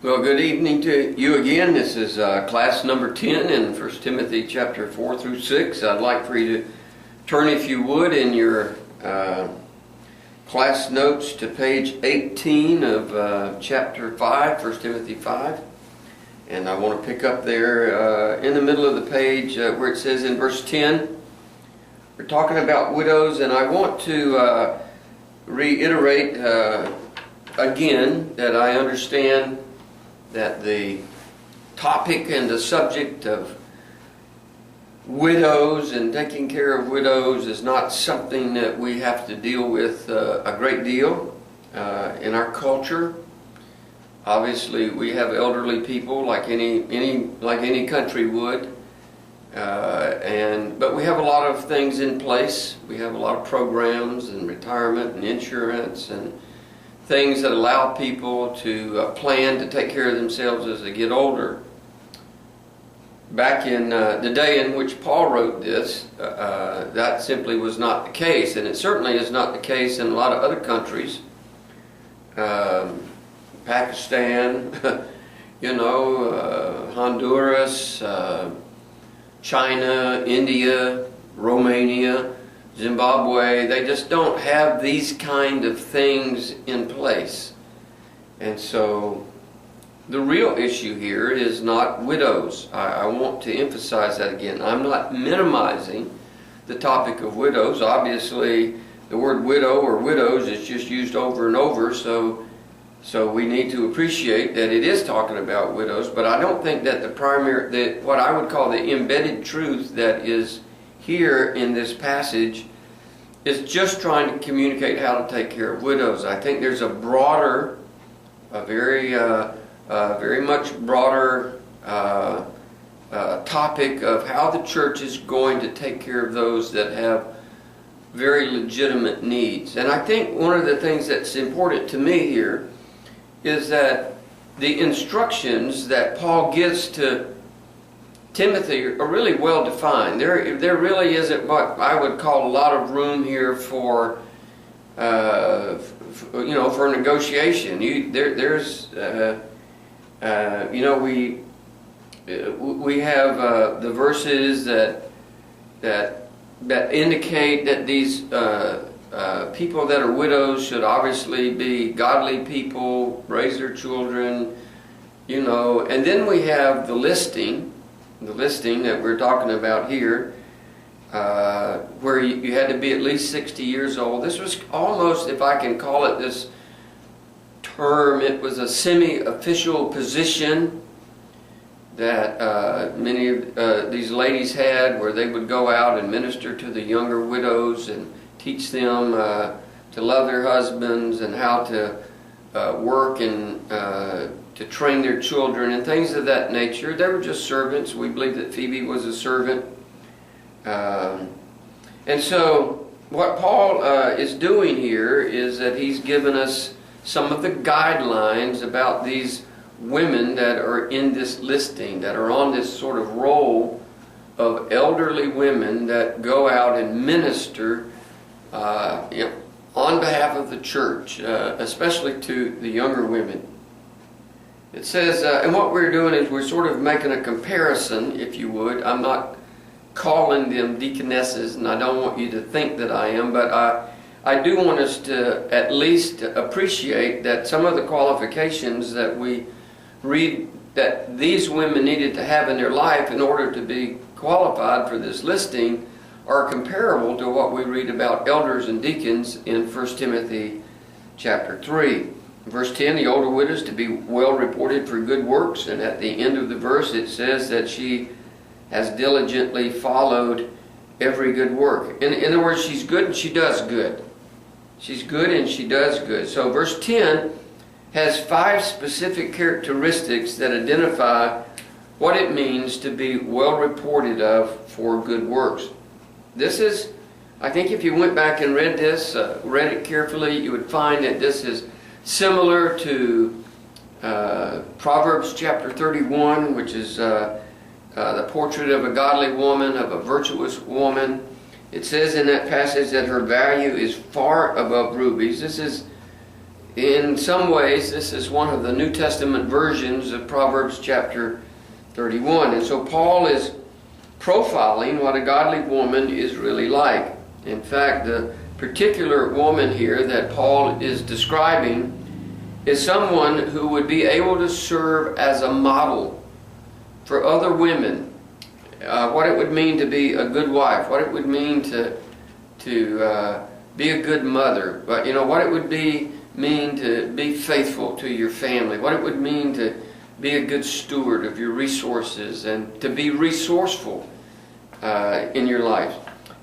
Well, good evening to you again. This is class number 10 in 1 Timothy chapter 4 through 6. I'd like for you to turn, if you would, in your class notes to page 18 of chapter 5, 1 Timothy 5. And I want to pick up there in the middle of the page where it says in verse 10, we're talking about widows, and I want to reiterate again that I understand that the topic and the subject of widows and taking care of widows is not something that we have to deal with a great deal in our culture. Obviously, we have elderly people like any country would, but we have a lot of things in place. We have a lot of programs and retirement and insurance and things that allow people to plan to take care of themselves as they get older. Back in the day in which Paul wrote this, that simply was not the case, and it certainly is not the case in a lot of other countries. Pakistan, Honduras, China, India, Romania, Zimbabwe, they just don't have these kind of things in place. And so the real issue here is not widows. I want to emphasize that again. I'm not minimizing the topic of widows. Obviously, the word widow or widows is just used over and over, so we need to appreciate that it is talking about widows, but I don't think that what I would call the embedded truth that is here in this passage is just trying to communicate how to take care of widows. I think there's a broader, very much broader topic of how the church is going to take care of those that have very legitimate needs. And I think one of the things that's important to me here is that the instructions that Paul gives to Timothy are really well defined. There really isn't what I would call a lot of room here for negotiation. We have the verses that indicate that these people that are widows should obviously be godly people, raise their children, and then we have the listing that we're talking about here, where you had to be at least 60 years old. This was almost, if I can call it this term, it was a semi-official position that many of these ladies had, where they would go out and minister to the younger widows and teach them to love their husbands and how to work and to train their children and things of that nature. They were just servants. We believe that Phoebe was a servant. And so what Paul is doing here is that he's given us some of the guidelines about these women that are in this listing, that are on this sort of roll of elderly women that go out and minister on behalf of the church, especially to the younger women. It says, and what we're doing is we're sort of making a comparison, if you would. I'm not calling them deaconesses, and I don't want you to think that I am, but I do want us to at least appreciate that some of the qualifications that we read that these women needed to have in their life in order to be qualified for this listing are comparable to what we read about elders and deacons in 1 Timothy chapter 3. Verse 10, the older widows to be well reported for good works, and at the end of the verse it says that she has diligently followed every good work. In other words, she's good and she does good. She's good and she does good. So verse 10 has 5 specific characteristics that identify what it means to be well reported of for good works. This is, I think if you went back and read this, read it carefully, you would find that this is similar to Proverbs chapter 31, which is the portrait of a godly woman, of a virtuous woman. It says in that passage that her value is far above rubies. This is In some ways, this is one of the New Testament versions of Proverbs chapter 31. And so Paul is profiling what a godly woman is really like. In fact, the particular woman here that Paul is describing is someone who would be able to serve as a model for other women. What it would mean to be a good wife, what it would mean to be a good mother, but what it would mean to be faithful to your family, what it would mean to be a good steward of your resources and to be resourceful in your life.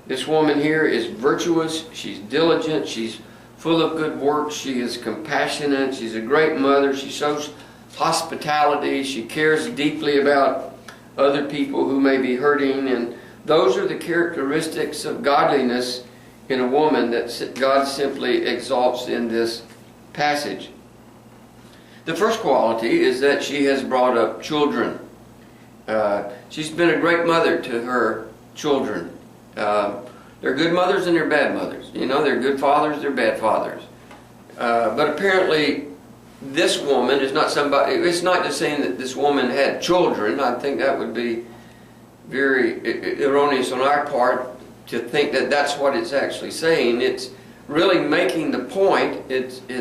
This woman here is virtuous, she's diligent, she's full of good works, she is compassionate, she's a great mother, she shows hospitality, she cares deeply about other people who may be hurting, and those are the characteristics of godliness in a woman that God simply exalts in this passage. The first quality is that she has brought up children. She's been a great mother to her children. They're good mothers and they're bad mothers. They're good fathers, they're bad fathers. But apparently this woman is not somebody, it's not just saying that this woman had children. I think that would be very erroneous on our part to think that that's what it's actually saying. It's really making the point, it's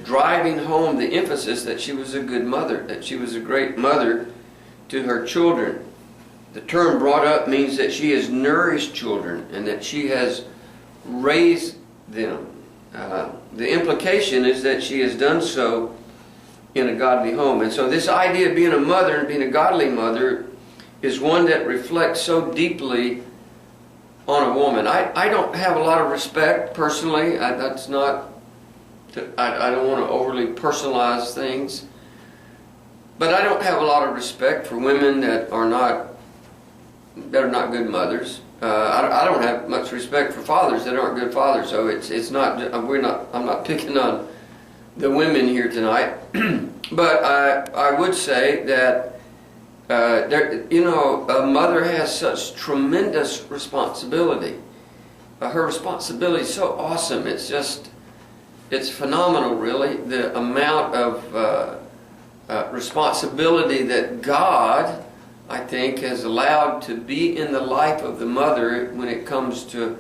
driving home the emphasis that she was a good mother, that she was a great mother to her children. The term brought up means that she has nourished children and that she has raised them. The implication is that she has done so in a godly home. And so this idea of being a mother and being a godly mother is one that reflects so deeply on a woman. I don't have a lot of respect personally. I don't want to overly personalize things. But I don't have a lot of respect for women that are not good mothers. I don't have much respect for fathers that aren't good fathers. So I'm not picking on the women here tonight. But I would say that a mother has such tremendous responsibility. Her responsibility is so awesome. It's phenomenal, really, the amount of responsibility that God, I think, has allowed to be in the life of the mother when it comes to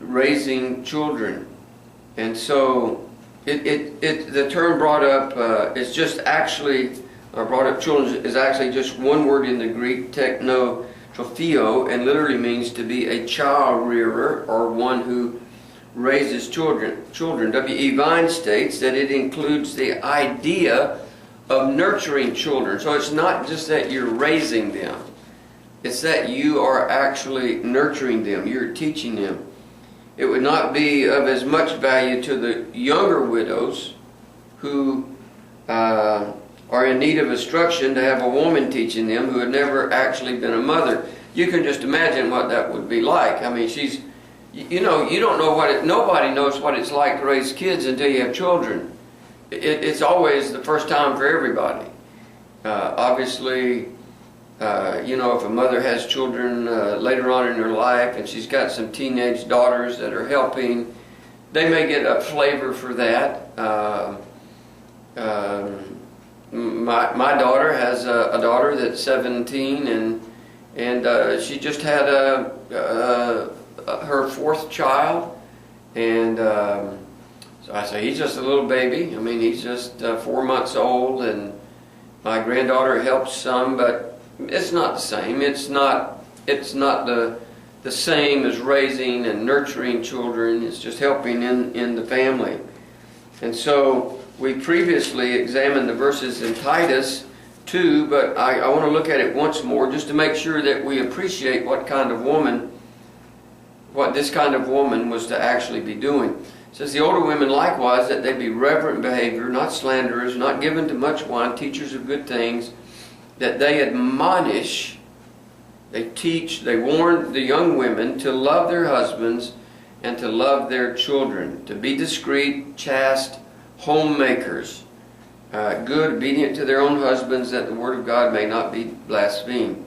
raising children. And so the term brought up is just actually, or brought up children is actually just one word in the Greek, technotropheo, and literally means to be a child rearer or one who raises children. W.E. Vine states that it includes the idea of nurturing children. So it's not just that you're raising them. It's that you are actually nurturing them. You're teaching them. It would not be of as much value to the younger widows who are in need of instruction to have a woman teaching them who had never actually been a mother. You can just imagine what that would be like. I mean, you don't know nobody knows what it's like to raise kids until you have children. It's always the first time for everybody. Obviously, if a mother has children later on in her life and she's got some teenage daughters that are helping, they may get a flavor for that. My daughter has a daughter that's 17 and she just had her fourth child, and so I say he's just a little baby. I mean, he's just 4 months old, and my granddaughter helps some, but it's not the same. It's not the same as raising and nurturing children. It's just helping in the family. And so we previously examined the verses in Titus 2, but I want to look at it once more just to make sure that we appreciate what this kind of woman was to actually be doing. It says, the older women likewise, that they be reverent in behavior, not slanderers, not given to much wine, teachers of good things, that they admonish, they teach, they warn the young women to love their husbands and to love their children, to be discreet, chaste, homemakers, good, obedient to their own husbands, that the word of God may not be blasphemed.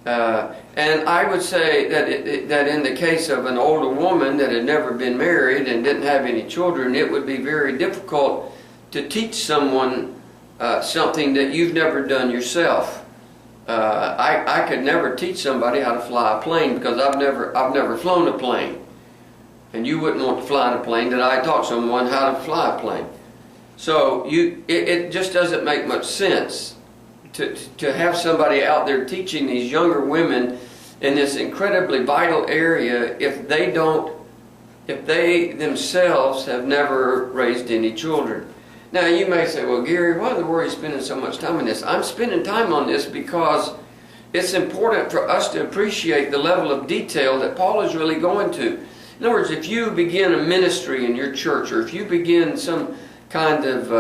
And I would say that in the case of an older woman that had never been married and didn't have any children, it would be very difficult to teach someone something that you've never done yourself. I could never teach somebody how to fly a plane because I've never flown a plane, and you wouldn't want to fly in a plane that I taught someone how to fly a plane. So it just doesn't make much sense to have somebody out there teaching these younger women in this incredibly vital area if they themselves have never raised any children. Now you may say, well, Gary, why in the world are you spending so much time on this? I'm spending time on this because it's important for us to appreciate the level of detail that Paul is really going to. In other words, if you begin a ministry in your church, or if you begin some kind of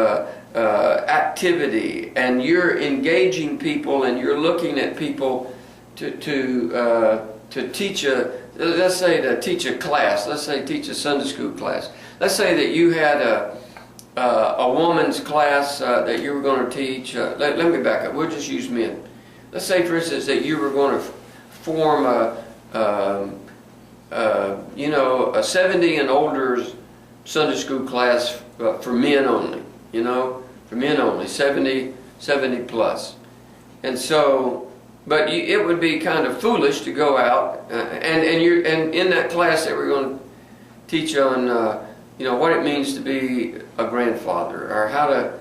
activity and you're engaging people and you're looking at people to teach let's say to teach a class, let's say teach a Sunday school class. Let's say that you had a woman's class that you were going to teach. Let me back up. We'll just use men. Let's say, for instance, that you were going to form a 70 and older Sunday school class for men only. For men only, 70 plus. And so, but it would be kind of foolish to go out and in that class that we're going to teach on what it means to be a grandfather, or how to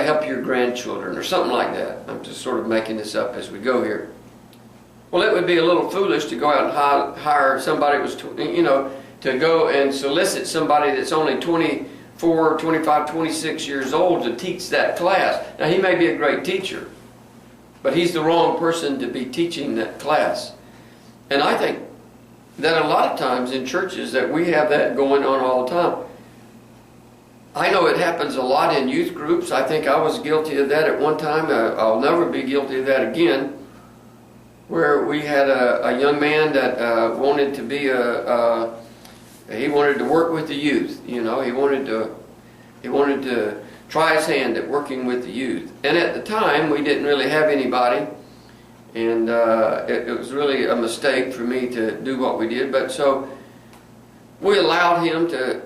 help your grandchildren, or something like that. I'm just sort of making this up as we go here. Well, it would be a little foolish to go out and hire somebody to go and solicit somebody that's only 24, 25, 26 years old to teach that class. Now, he may be a great teacher, but he's the wrong person to be teaching that class. And I think that a lot of times in churches that we have that going on all the time. I know it happens a lot in youth groups. I think I was guilty of that at one time. I'll never be guilty of that again. Where we had a young man that wanted to be he wanted to work with the youth. He wanted to try his hand at working with the youth. And at the time, we didn't really have anybody, and it was really a mistake for me to do what we did. But so we allowed him to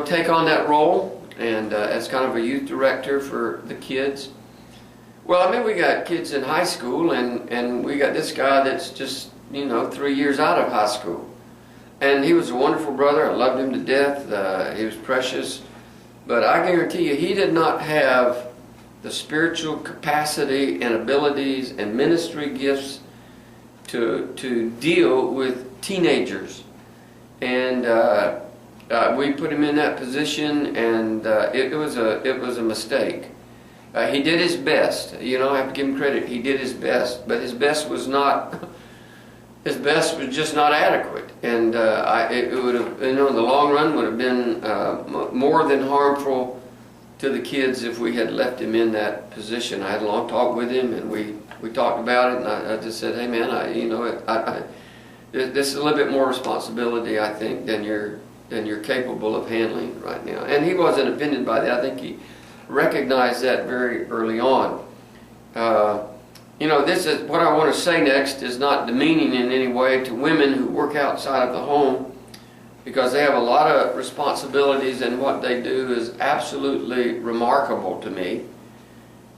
take on that role, and as kind of a youth director for the kids. Well, we got kids in high school, and we got this guy that's just 3 years out of high school. And he was a wonderful brother. I loved him to death. He was precious. But I guarantee you, he did not have the spiritual capacity and abilities and ministry gifts to deal with teenagers. And we put him in that position, and it was a mistake. He did his best. I have to give him credit. He did his best, but his best was just not adequate, and it would have, in the long run, would have been more than harmful to the kids if we had left him in that position. I had a long talk with him, and we talked about it, and I just said, hey man, this is a little bit more responsibility, I think, than you're capable of handling right now. And he wasn't offended by that. I think he recognized that very early on. This is what I want to say next is not demeaning in any way to women who work outside of the home, because they have a lot of responsibilities, and what they do is absolutely remarkable to me.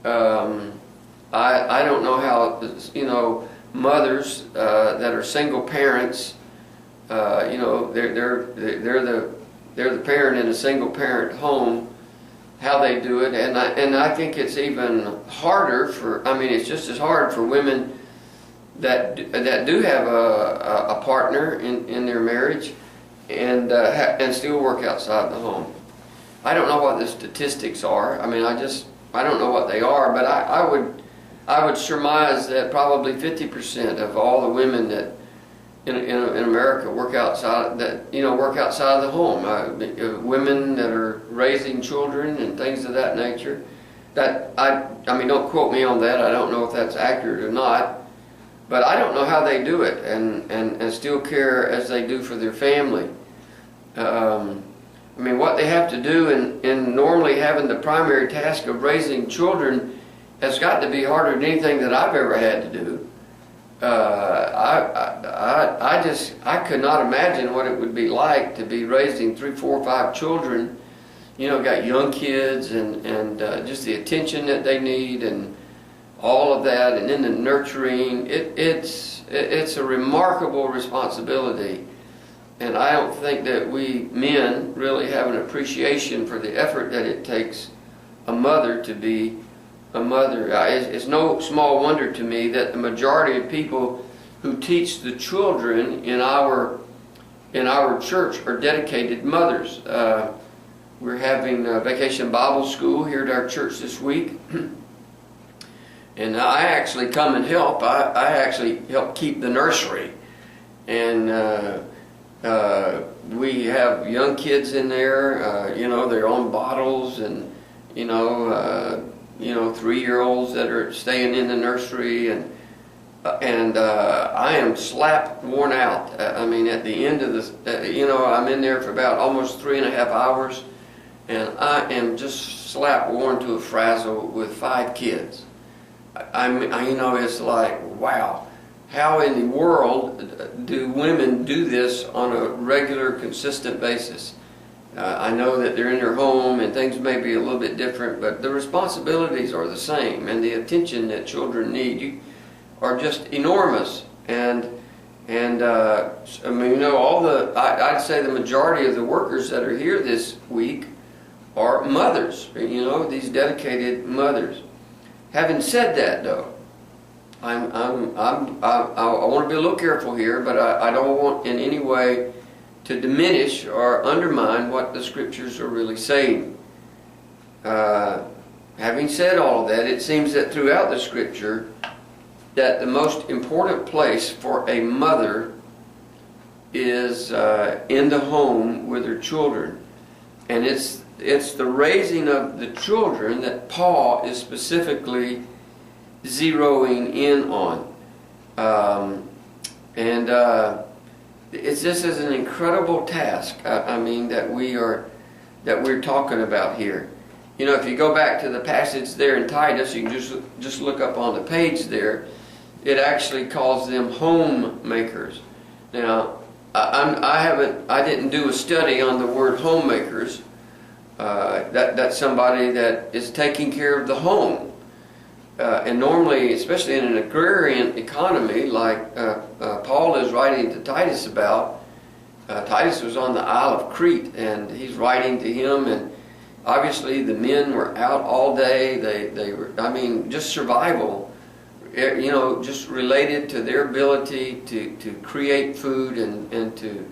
I don't know how mothers that are single parents, they're the parent in a single parent home, how they do it, and I think it's even harder it's just as hard for women that do have a partner in their marriage and still work outside the home. I don't know what the statistics are. I don't know what they are, but I would surmise that probably 50% of all the women that in America work outside of the home. Women that are raising children and things of that nature. That don't quote me on that. I don't know if that's accurate or not, but I don't know how they do it and still care as they do for their family. What they have to do in normally having the primary task of raising children has got to be harder than anything that I've ever had to do. I could not imagine what it would be like to be raising 3, 4, 5 children. You know, got young kids and just the attention that they need and all of that, and then the nurturing. It's a remarkable responsibility, and I don't think that we men really have an appreciation for the effort that it takes a mother to be a mother. It's no small wonder to me that the majority of people who teach the children in our church are dedicated mothers. We're having a vacation Bible school here at our church this week, and I actually come and help. I actually help keep the nursery, and we have young kids in there. You know, they're on bottles, and you know, 3-year-olds that are staying in the nursery, and I am slap worn out. I mean, at the end of this, I'm in there for about almost 3.5 hours, and I am just slap worn to a frazzle with 5 kids. It's like, wow, how in the world do women do this on a regular, consistent basis? I know that they're in their home and things may be a little bit different, but the responsibilities are the same, and the attention that children need are just enormous. And I'd say the majority of the workers that are here this week are mothers. These dedicated mothers. Having said that, though, I want to be a little careful here, but I don't want in any way to diminish or undermine what the scriptures are really saying. Having said all of that, it seems that throughout the scripture that the most important place for a mother is in the home with her children. And it's the raising of the children that Paul is specifically zeroing in on. This is an incredible task. That we're talking about here. If you go back to the passage there in Titus, you can just look up on the page there. It actually calls them homemakers. Now, I didn't do a study on the word homemakers. That's somebody that is taking care of the home. And normally, especially in an agrarian economy like Paul is writing to Titus about, Titus was on the Isle of Crete, and he's writing to him, and obviously the men were out all day. They were, just survival, just related to their ability to create food and to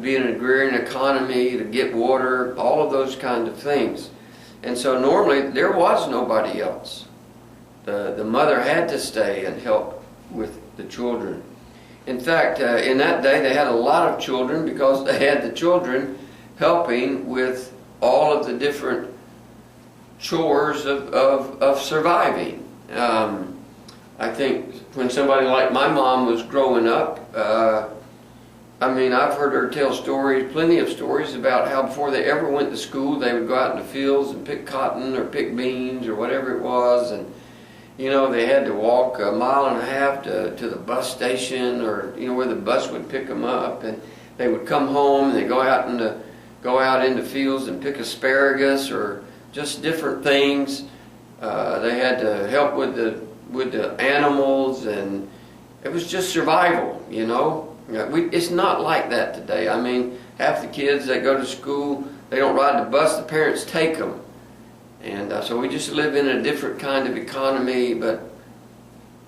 be in an agrarian economy, to get water, all of those kind of things. And so normally there was nobody else. The mother had to stay and help with the children. In fact, in that day they had a lot of children because they had the children helping with all of the different chores of surviving. I think when somebody like my mom was growing up, I've heard her tell plenty of stories about how before they ever went to school, they would go out in the fields and pick cotton or pick beans or whatever it was, and they had to walk 1.5 miles to the bus station, or where the bus would pick them up, and they would come home and they go out in the fields and pick asparagus or just different things. They had to help with the animals, and it was just survival. It's not like that today. Half the kids that go to school, they don't ride the bus, the parents take them. And so we just live in a different kind of economy, but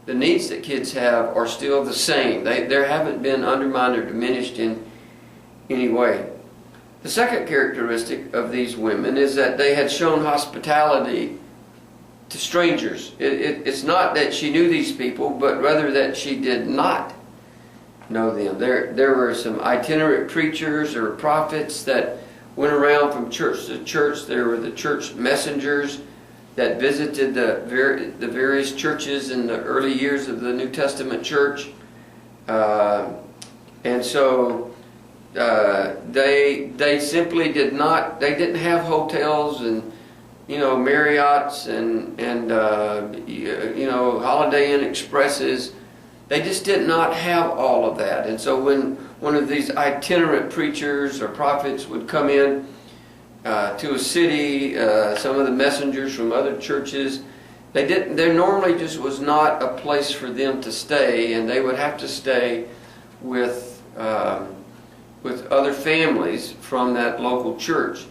the needs that kids have are still the same. They haven't been undermined or diminished in any way. The second characteristic of these women is that they had shown hospitality to strangers. It's not that she knew these people, but rather that she did not know them. There were some itinerant preachers or prophets that went around from church to church. There were the church messengers that visited the various churches in the early years of the New Testament church. And so they simply didn't have hotels and Marriotts and Holiday Inn Expresses. they just did not have all of that. And so when one of these itinerant preachers or prophets would come in to a city, some of the messengers from other churches, there normally just was not a place for them to stay, and they would have to stay with other families from that local church.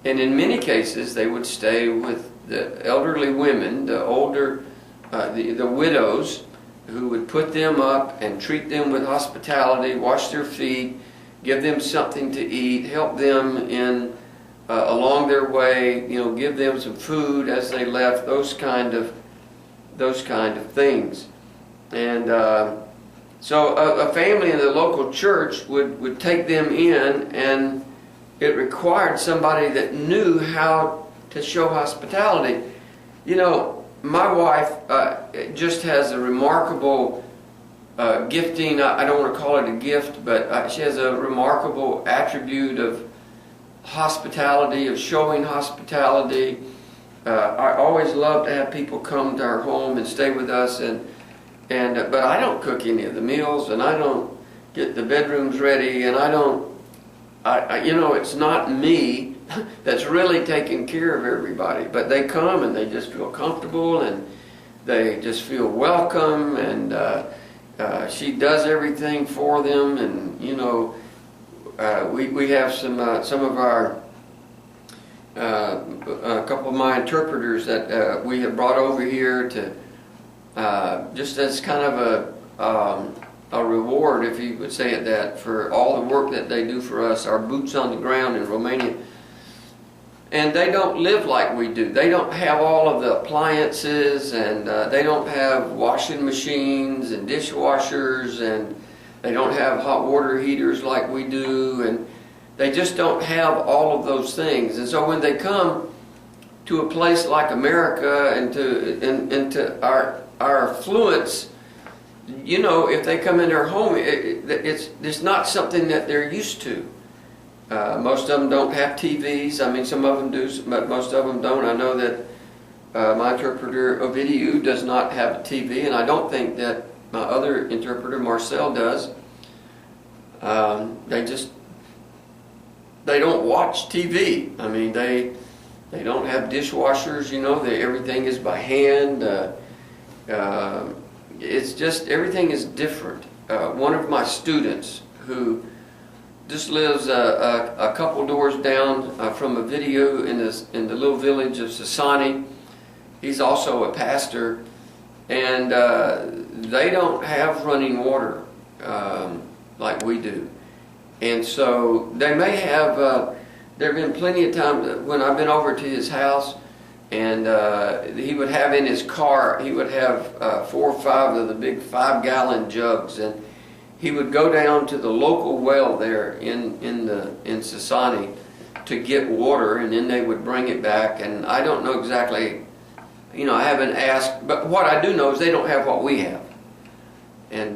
And in many cases, they would stay with the elderly women, the older, the widows, who would put them up and treat them with hospitality, wash their feet, give them something to eat, help them in along their way, give them some food as they left, those kind of things. And so a family in the local church would take them in, and it required somebody that knew how to show hospitality. My wife just has a remarkable gifting. I don't want to call it a gift, but she has a remarkable attribute of hospitality, of showing hospitality. I always love to have people come to our home and stay with us, but I don't cook any of the meals, and I don't get the bedrooms ready, and it's not me that's really taking care of everybody. But they come and they just feel comfortable, and they just feel welcome, and she does everything for them. And we have some of our a couple of my interpreters that we have brought over here to just as kind of a reward, if you would say it that, for all the work that they do for us, our boots on the ground in Romania. And they don't live like we do. They don't have all of the appliances, and they don't have washing machines and dishwashers, and they don't have hot water heaters like we do, and they just don't have all of those things. And so when they come to a place like America and into our affluence, if they come into our home, it's not something that they're used to. Most of them don't have TVs. I mean, some of them do, but most of them don't. I know that my interpreter, Ovidiu, does not have a TV, and I don't think that my other interpreter, Marcel, does. They don't watch TV. I mean, they don't have dishwashers, everything is by hand. It's just, everything is different. One of my students, who just lives a couple doors down from Ovidiu in the little village of Sasani, he's also a pastor, and they don't have running water like we do. And so they may have, there have been plenty of times when I've been over to his house, and he would have in his car, he would have 4 or 5 of the big 5-gallon jugs, and he would go down to the local well there in Sasani to get water, and then they would bring it back. And I don't know exactly, I haven't asked, but what I do know is they don't have what we have.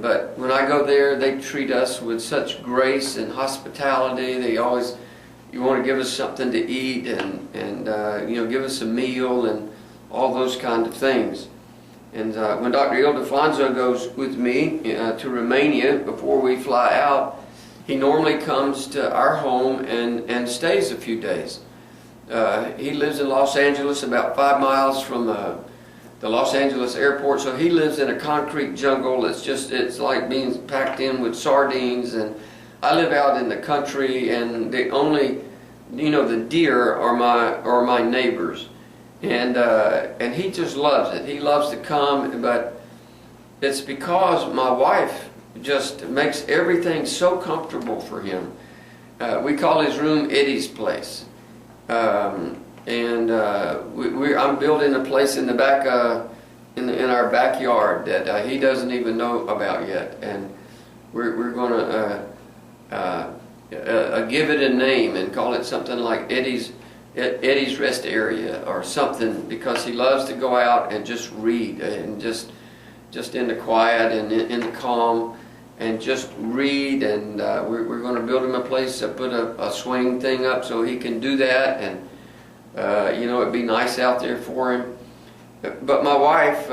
But when I go there, they treat us with such grace and hospitality. They always, you want to give us something to eat, and give us a meal and all those kind of things. And when Dr. Ildefonso goes with me to Romania before we fly out, he normally comes to our home and stays a few days. He lives in Los Angeles, about 5 miles from the Los Angeles airport, so he lives in a concrete jungle. It's like being packed in with sardines. And I live out in the country, and the only, the deer are my neighbors. And he just loves it. He loves to come, but it's because my wife just makes everything so comfortable for him. We call his room Eddie's place. I'm building a place in the back, in our backyard that he doesn't even know about yet, and we're going to give it a name and call it something like Eddie's rest area or something, because he loves to go out and just read, and just in the quiet and in the calm, and just read. And we're going to build him a place, put a swing thing up so he can do that, and it'd be nice out there for him. but my wife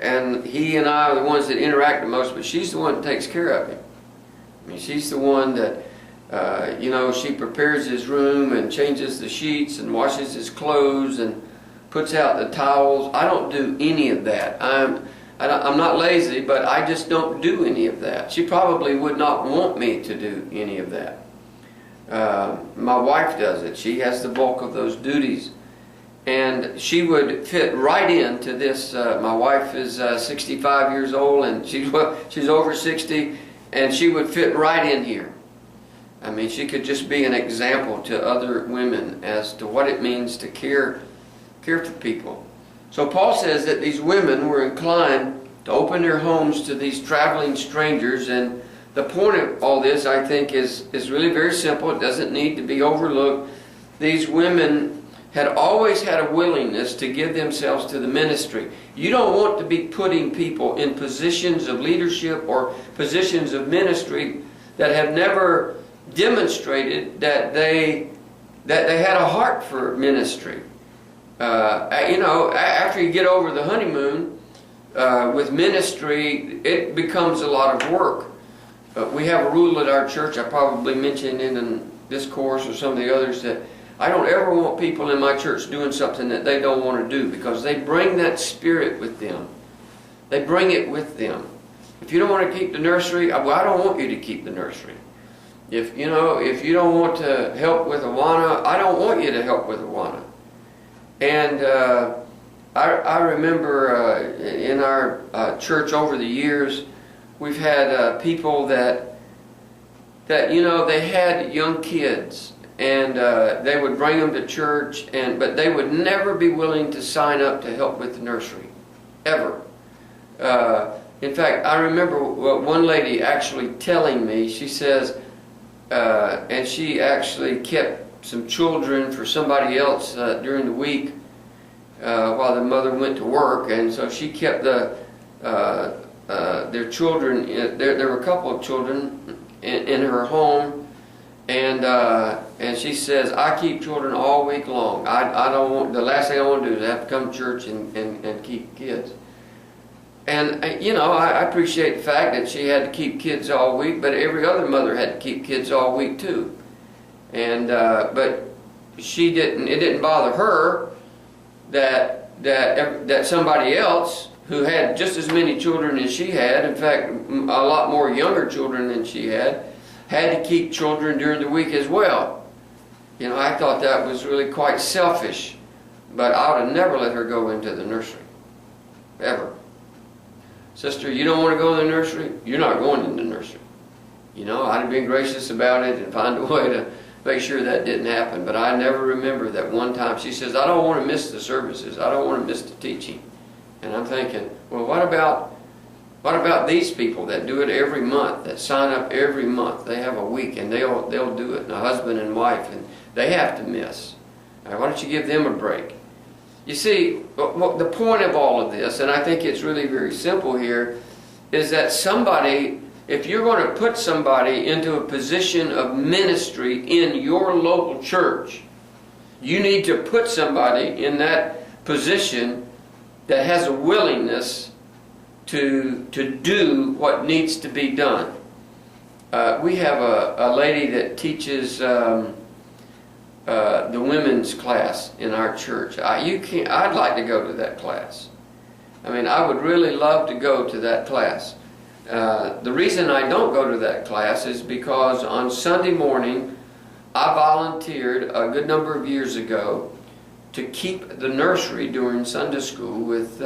and he and I are the ones that interact the most, but she's the one that takes care of him. I mean, she's the one that, you know, she prepares his room and changes the sheets and washes his clothes and puts out the towels. I don't do any of that. I'm not lazy, but I just don't do any of that. She probably would not want me to do any of that. My wife does it. She has the bulk of those duties. And she would fit right into this. My wife is 65 years old, and she's over 60, and she would fit right in here. I mean, she could just be an example to other women as to what it means to care for people. So Paul says that these women were inclined to open their homes to these traveling strangers, and the point of all this, I think, is really very simple. It doesn't need to be overlooked. These women had always had a willingness to give themselves to the ministry. You don't want to be putting people in positions of leadership or positions of ministry that have never demonstrated that they had a heart for ministry. You know, after you get over the honeymoon with ministry, it becomes a lot of work. We have a rule at our church, I probably mentioned in this course or some of the others, that I don't ever want people in my church doing something that they don't want to do, because they bring that spirit with them. They bring it with them. If you don't want to keep the nursery, well, I don't want you to keep the nursery. If you don't want to help with Awana, I don't want you to help with Awana. And I remember in our church over the years, we've had people that you know, they had young kids, and they would bring them to church, but they would never be willing to sign up to help with the nursery, ever. In fact, I remember one lady actually telling me, she says, and she actually kept some children for somebody else during the week while the mother went to work, and so she kept their children. There were a couple of children in her home. And she says, I keep children all week long. I don't want, the last thing I want to do is have to come to church and keep kids. And, you know, I appreciate the fact that she had to keep kids all week, but every other mother had to keep kids all week too. And, but she didn't, it didn't bother her that somebody else who had just as many children as she had, in fact, a lot more younger children than she had to keep children during the week as well. You know, I thought that was really quite selfish, but I would have never let her go into the nursery, ever. Sister, you don't want to go in the nursery? You're not going in the nursery. You know, I'd have been gracious about it and find a way to make sure that didn't happen, but I never remember that one time. She says, I don't want to miss the services. I don't want to miss the teaching. And I'm thinking, well, what about these people that do it every month, that sign up every month? They have a week and they'll do it, and a husband and wife, and they have to miss. Why don't you give them a break? You see, the point of all of this, and I think it's really very simple here, is that somebody, if you're going to put somebody into a position of ministry in your local church, you need to put somebody in that position that has a willingness to do what needs to be done. We have a lady that teaches the women's class in our church. I'd like to go to that class. I mean, I would really love to go to that class. The reason I don't go to that class is because on Sunday morning I volunteered a good number of years ago to keep the nursery during Sunday school with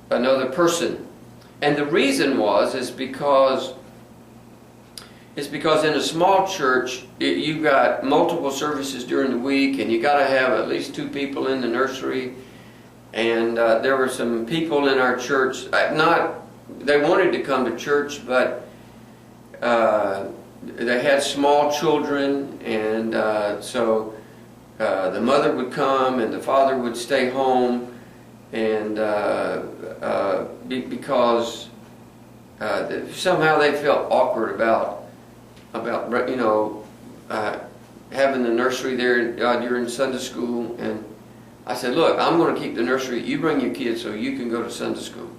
another person. And the reason is because in a small church you got multiple services during the week, and you got to have at least 2 people in the nursery. And there were some people in our church, they wanted to come to church, but they had small children, and so the mother would come and the father would stay home, and because somehow they felt awkward about having the nursery there during Sunday school, and I said, look, I'm going to keep the nursery. You bring your kids so you can go to Sunday school.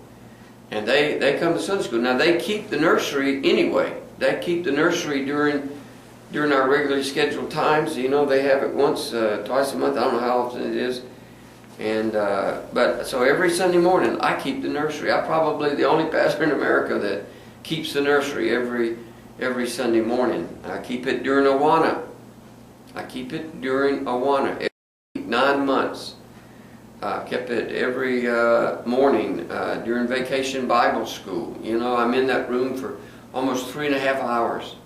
And they come to Sunday school. Now, they keep the nursery anyway. They keep the nursery during our regularly scheduled times. You know, they have it once, twice a month. I don't know how often it is. And but so every Sunday morning, I keep the nursery. I'm probably the only pastor in America that keeps the nursery every Sunday morning. I keep it during Awana. I keep it during Awana. Every 9 months. Kept it every morning during Vacation Bible School. You know, I'm in that room for almost 3.5 hours.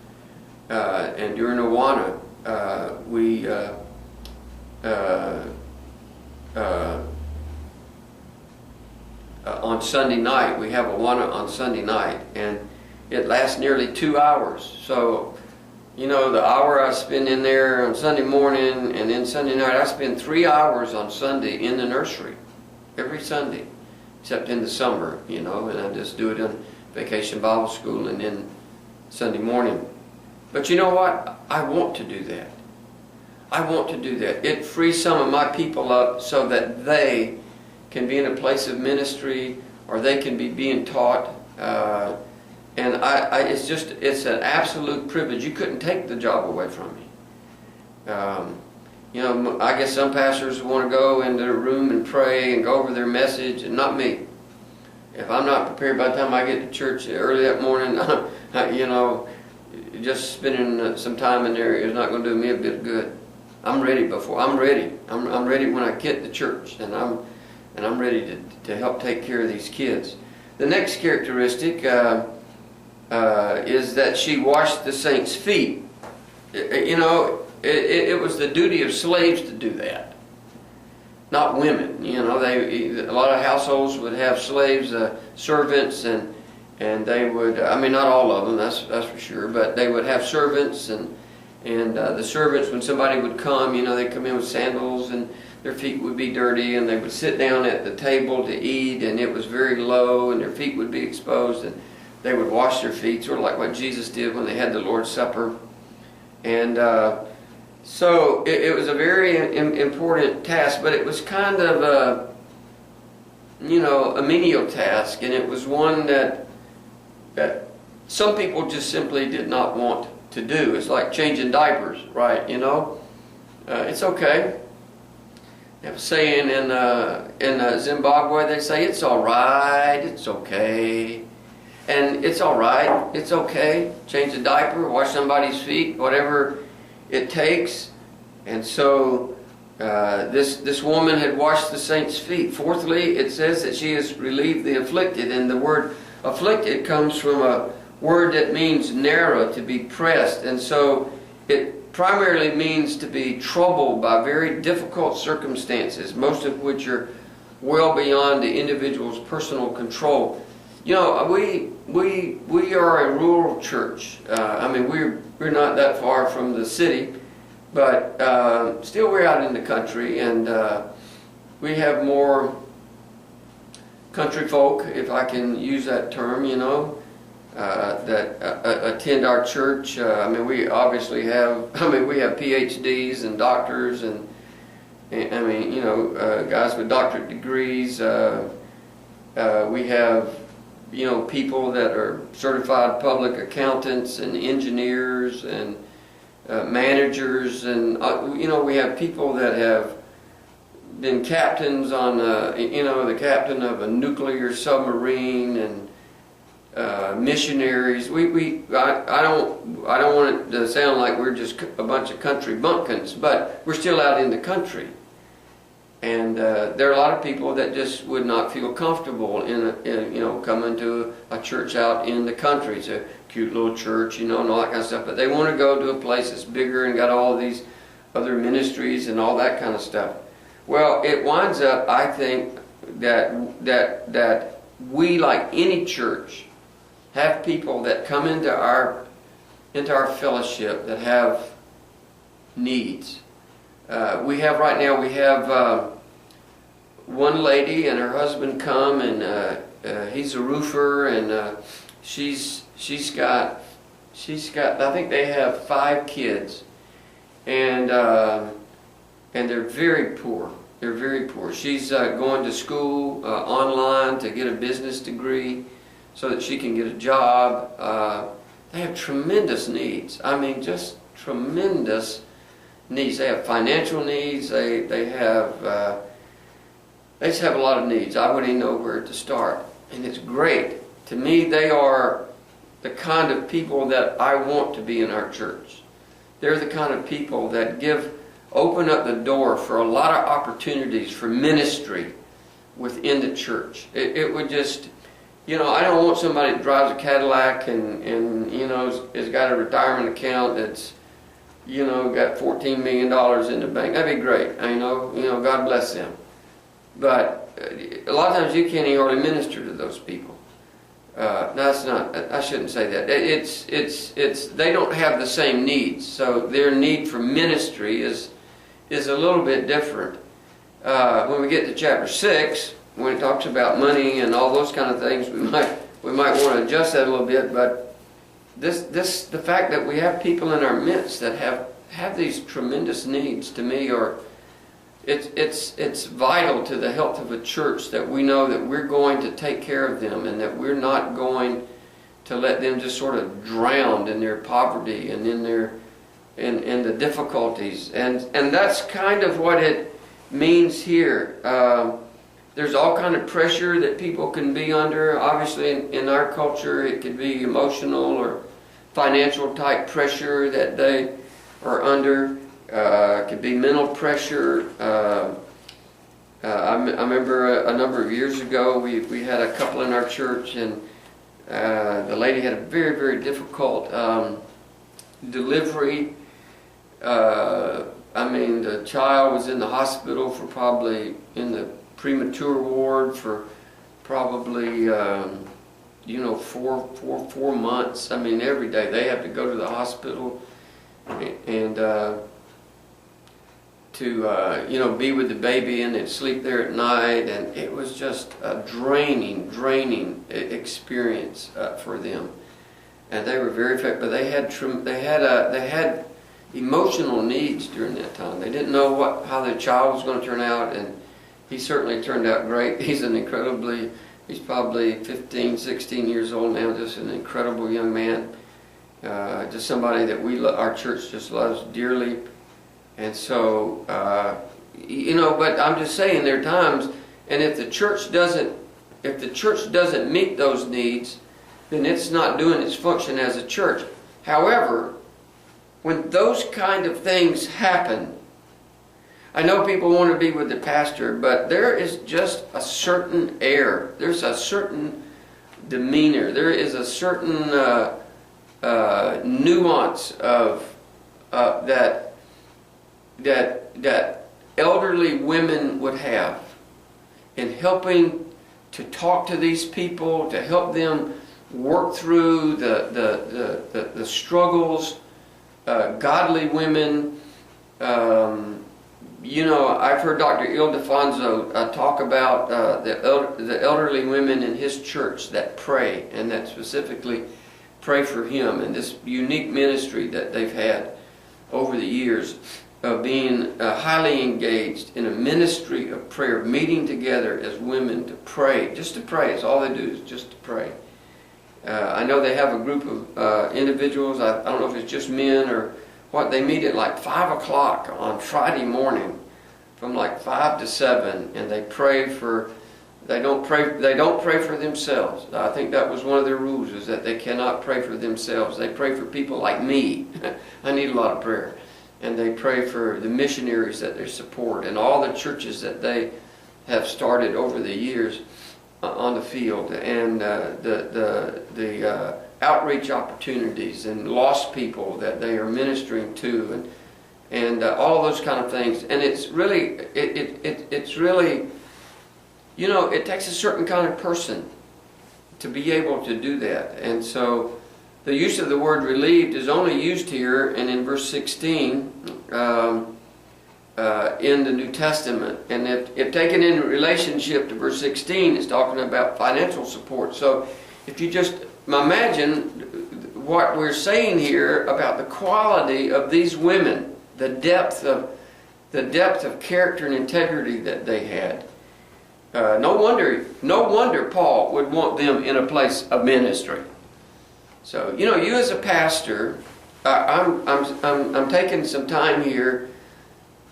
And during Awana, we on Sunday night, we have Awana on Sunday night, and it lasts nearly 2 hours. So, you know, the hour I spend in there on Sunday morning and then Sunday night, I spend 3 hours on Sunday in the nursery, every Sunday, except in the summer, you know, and I just do it in Vacation Bible School and then Sunday morning. But you know what? I want to do that. I want to do that. It frees some of my people up so that they can be in a place of ministry, or they can be being taught. And it's an absolute privilege. You couldn't take the job away from me. You know, I guess some pastors want to go into a room and pray and go over their message, and not me. If I'm not prepared by the time I get to church early that morning, you know, just spending some time in there is not going to do me a bit of good. I'm ready before I'm ready. I'm ready when I get to church, and I'm ready to help take care of these kids. The next characteristic is that she washed the saints' feet. You know, it was the duty of slaves to do that, not women. You know, a lot of households would have slaves, servants, and they would. I mean, not all of them. That's for sure. But they would have servants, and the servants, when somebody would come, you know, they'd come in with sandals, and their feet would be dirty, and they would sit down at the table to eat, and it was very low, and their feet would be exposed, and they would wash their feet, sort of like what Jesus did when they had the Lord's Supper. And so it was a very important task, but it was kind of a menial task, and it was one that some people just simply did not want to do. It's like changing diapers, right? You know, it's okay. They have a saying in Zimbabwe. They say it's all right, it's okay. And it's all right, it's okay. Change a diaper, wash somebody's feet, whatever it takes. And so this woman had washed the saints' feet. Fourthly, it says that she has relieved the afflicted. And the word afflicted comes from a word that means narrow, to be pressed. And so it primarily means to be troubled by very difficult circumstances, most of which are well beyond the individual's personal control. You know, we are a rural church. I mean, we're not that far from the city, but still we're out in the country, and we have more country folk, if I can use that term, you know, that attend our church. I mean, we obviously have. I mean, we have PhDs and doctors, and I mean, you know, guys with doctorate degrees. We have, you know, people that are certified public accountants and engineers and managers, and you know, we have people that have been captains on, you know, the captain of a nuclear submarine, and missionaries. I don't want it to sound like we're just a bunch of country bumpkins, but we're still out in the country. And there are a lot of people that just would not feel comfortable in you know, coming to a church out in the country. It's a cute little church, you know, and all that kind of stuff. But they want to go to a place that's bigger and got all these other ministries and all that kind of stuff. Well, it winds up, I think, that we, like any church, have people that come into our fellowship that have needs. We have right now, we have one lady and her husband come, and he's a roofer, and she's got I think they have 5 kids, and they're very poor. They're very poor. She's going to school online to get a business degree so that she can get a job. They have tremendous needs. I mean, just tremendous needs. They have financial needs. They just have a lot of needs. I wouldn't even know where to start. And it's great. To me, they are the kind of people that I want to be in our church. They're the kind of people that open up the door for a lot of opportunities for ministry within the church. It would just, I don't want somebody that drives a Cadillac and has got a retirement account that's, got $14 million in the bank. That'd be great. God bless them. But a lot of times you can't even hardly minister to those people. That's not. I shouldn't say that. It's. They don't have the same needs, so their need for ministry is a little bit different. When we get to chapter 6, when it talks about money and all those kind of things, we might want to adjust that a little bit. But the fact that we have people in our midst that have these tremendous needs, to me, it's vital to the health of a church that we know that we're going to take care of them and that we're not going to let them just sort of drown in their poverty and in the difficulties. And that's kind of what it means here. There's all kind of pressure that people can be under. Obviously, in our culture, it could be emotional or financial type pressure that they are under. It could be mental pressure. I remember a number of years ago, we had a couple in our church, and the lady had a very, very difficult delivery. The child was in the hospital for probably in the premature ward for probably 4 months. Every day they have to go to the hospital and to be with the baby and then sleep there at night, and it was just a draining experience for them. And they were very affected, but they had emotional needs during that time. They didn't know how their child was going to turn out, and he certainly turned out great. He's probably 15, 16 years old now, just an incredible young man. Just somebody that our church just loves dearly. And so, but I'm just saying there are times, and if the church doesn't meet those needs, then it's not doing its function as a church. However, when those kind of things happen, I know people want to be with the pastor, but there is just a certain air. There's a certain demeanor. There is a certain nuance of that elderly women would have in helping to talk to these people, to help them work through the struggles. Godly women. I've heard Dr. Ildefonso talk about the elderly women in his church that pray, and that specifically pray for him, and this unique ministry that they've had over the years of being highly engaged in a ministry of prayer, meeting together as women to pray, just to pray. It's all they do is just to pray. I know they have a group of individuals, I don't know if it's just men or what, they meet at like 5 o'clock on Friday morning from like 5 to 7, and they pray for, they don't pray for themselves. I think that was one of their rules, is that they cannot pray for themselves. They pray for people like me. I need a lot of prayer. And they pray for the missionaries that they support and all the churches that they have started over the years on the field, and the outreach opportunities and lost people that they are ministering to, and all those kind of things. And it's really it takes a certain kind of person to be able to do that. And so the use of the word relieved is only used here and in verse 16 in the New Testament. And if taken in relationship to verse 16, it's talking about financial support. So if you just imagine what we're saying here about the quality of these women, the depth of character and integrity that they had. No wonder Paul would want them in a place of ministry. So, you as a pastor, I'm taking some time here,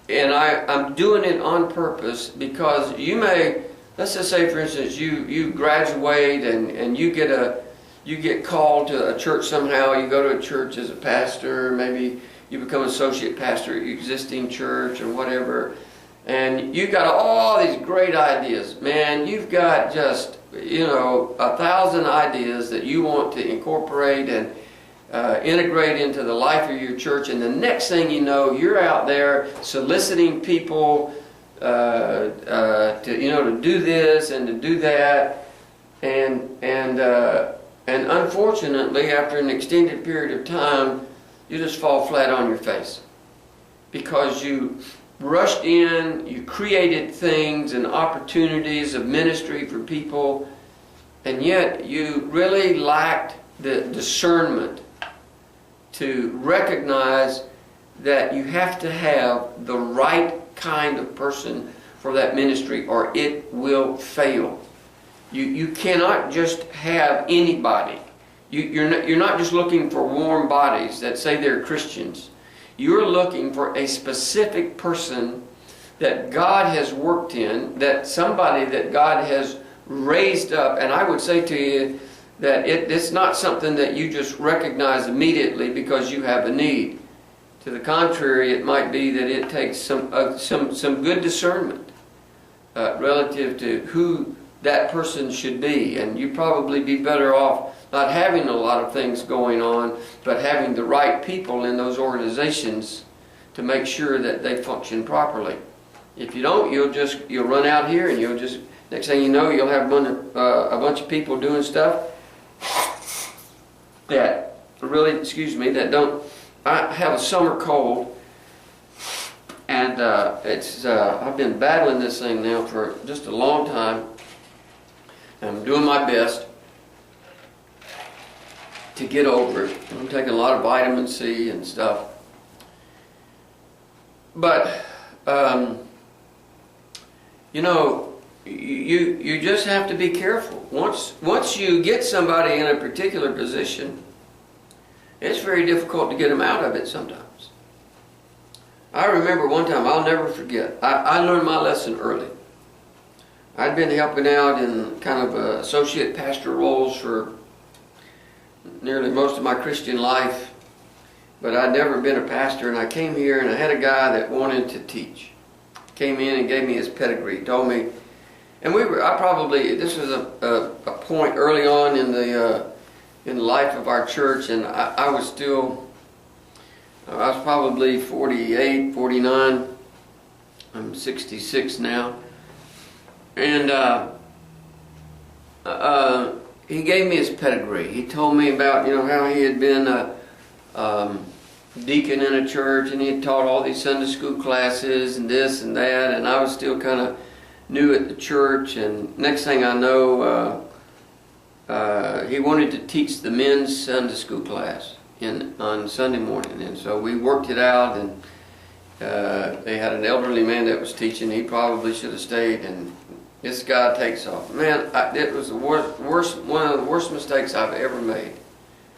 and I'm doing it on purpose, because you may, let's just say, for instance, you graduate and you get called to a church somehow. You go to a church as a pastor, maybe you become associate pastor at your existing church or whatever, and you got all these great ideas. Man, you've got just 1,000 ideas that you want to incorporate and integrate into the life of your church, and the next thing you know, you're out there soliciting people to do this and to do that, and unfortunately, after an extended period of time, you just fall flat on your face, because you rushed in, you created things and opportunities of ministry for people, and yet you really lacked the discernment to recognize that you have to have the right kind of person for that ministry, or it will fail. You cannot just have anybody. You're not just looking for warm bodies that say they're Christians. You're looking for a specific person that God has worked in, that somebody that God has raised up. And I would say to you that it's not something that you just recognize immediately because you have a need. To the contrary, it might be that it takes some good discernment relative to who that person should be. And you'd probably be better off not having a lot of things going on, but having the right people in those organizations to make sure that they function properly. If you don't, you'll run out here, and next thing you know, you'll have a bunch of people doing stuff that really, that don't. I have a summer cold, and I've been battling this thing now for just a long time. I'm doing my best to get over it. I'm taking a lot of vitamin C and stuff. But, you just have to be careful. Once you get somebody in a particular position, it's very difficult to get them out of it sometimes. I remember one time, I'll never forget, I learned my lesson early. I'd been helping out in kind of associate pastor roles for nearly most of my Christian life, but I'd never been a pastor, and I came here and I had a guy that wanted to teach. Came in and gave me his pedigree, told me, and this was a point early on in the life of our church, and I was probably 48, 49, I'm 66 now, and he gave me his pedigree. He told me about, how he had been a deacon in a church, and he had taught all these Sunday school classes and this and that, and I was still kind of new at the church, and next thing I know, he wanted to teach the men's Sunday school class on Sunday morning, and so we worked it out, and they had an elderly man that was teaching. He probably should have stayed, and this guy takes off. Man, it was one of the worst mistakes I've ever made.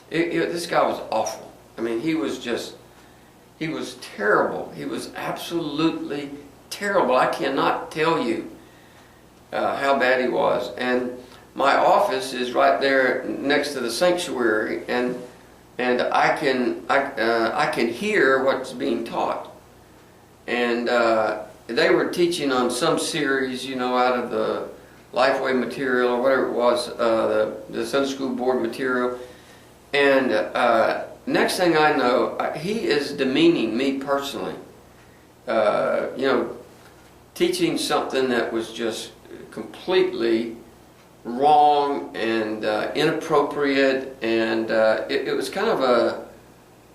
This guy was awful. I mean, he was terrible. He was absolutely terrible. I cannot tell you how bad he was. And my office is right there next to the sanctuary, and I can hear what's being taught. And they were teaching on some series, out of the Lifeway material or whatever it was, the Sunday School Board material. And next thing I know, he is demeaning me personally. Teaching something that was just completely wrong and inappropriate, and it was kind of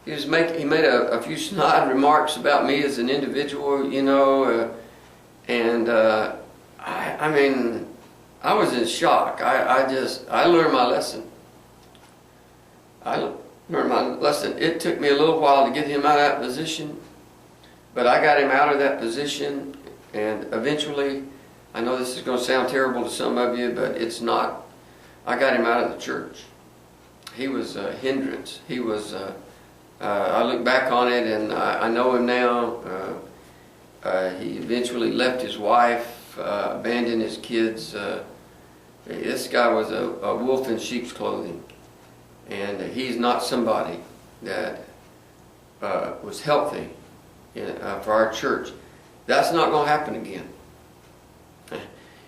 he made a few snide remarks about me as an individual, and I mean, I was in shock. I learned my lesson. I learned my lesson. It took me a little while to get him out of that position, But I got him out of that position, and eventually, I know this is going to sound terrible to some of you, but it's not. I got him out of the church. He was a hindrance. He was, I look back on it and I know him now. He eventually left his wife, abandoned his kids. This guy was a wolf in sheep's clothing. And he's not somebody that was healthy for our church. That's not going to happen again.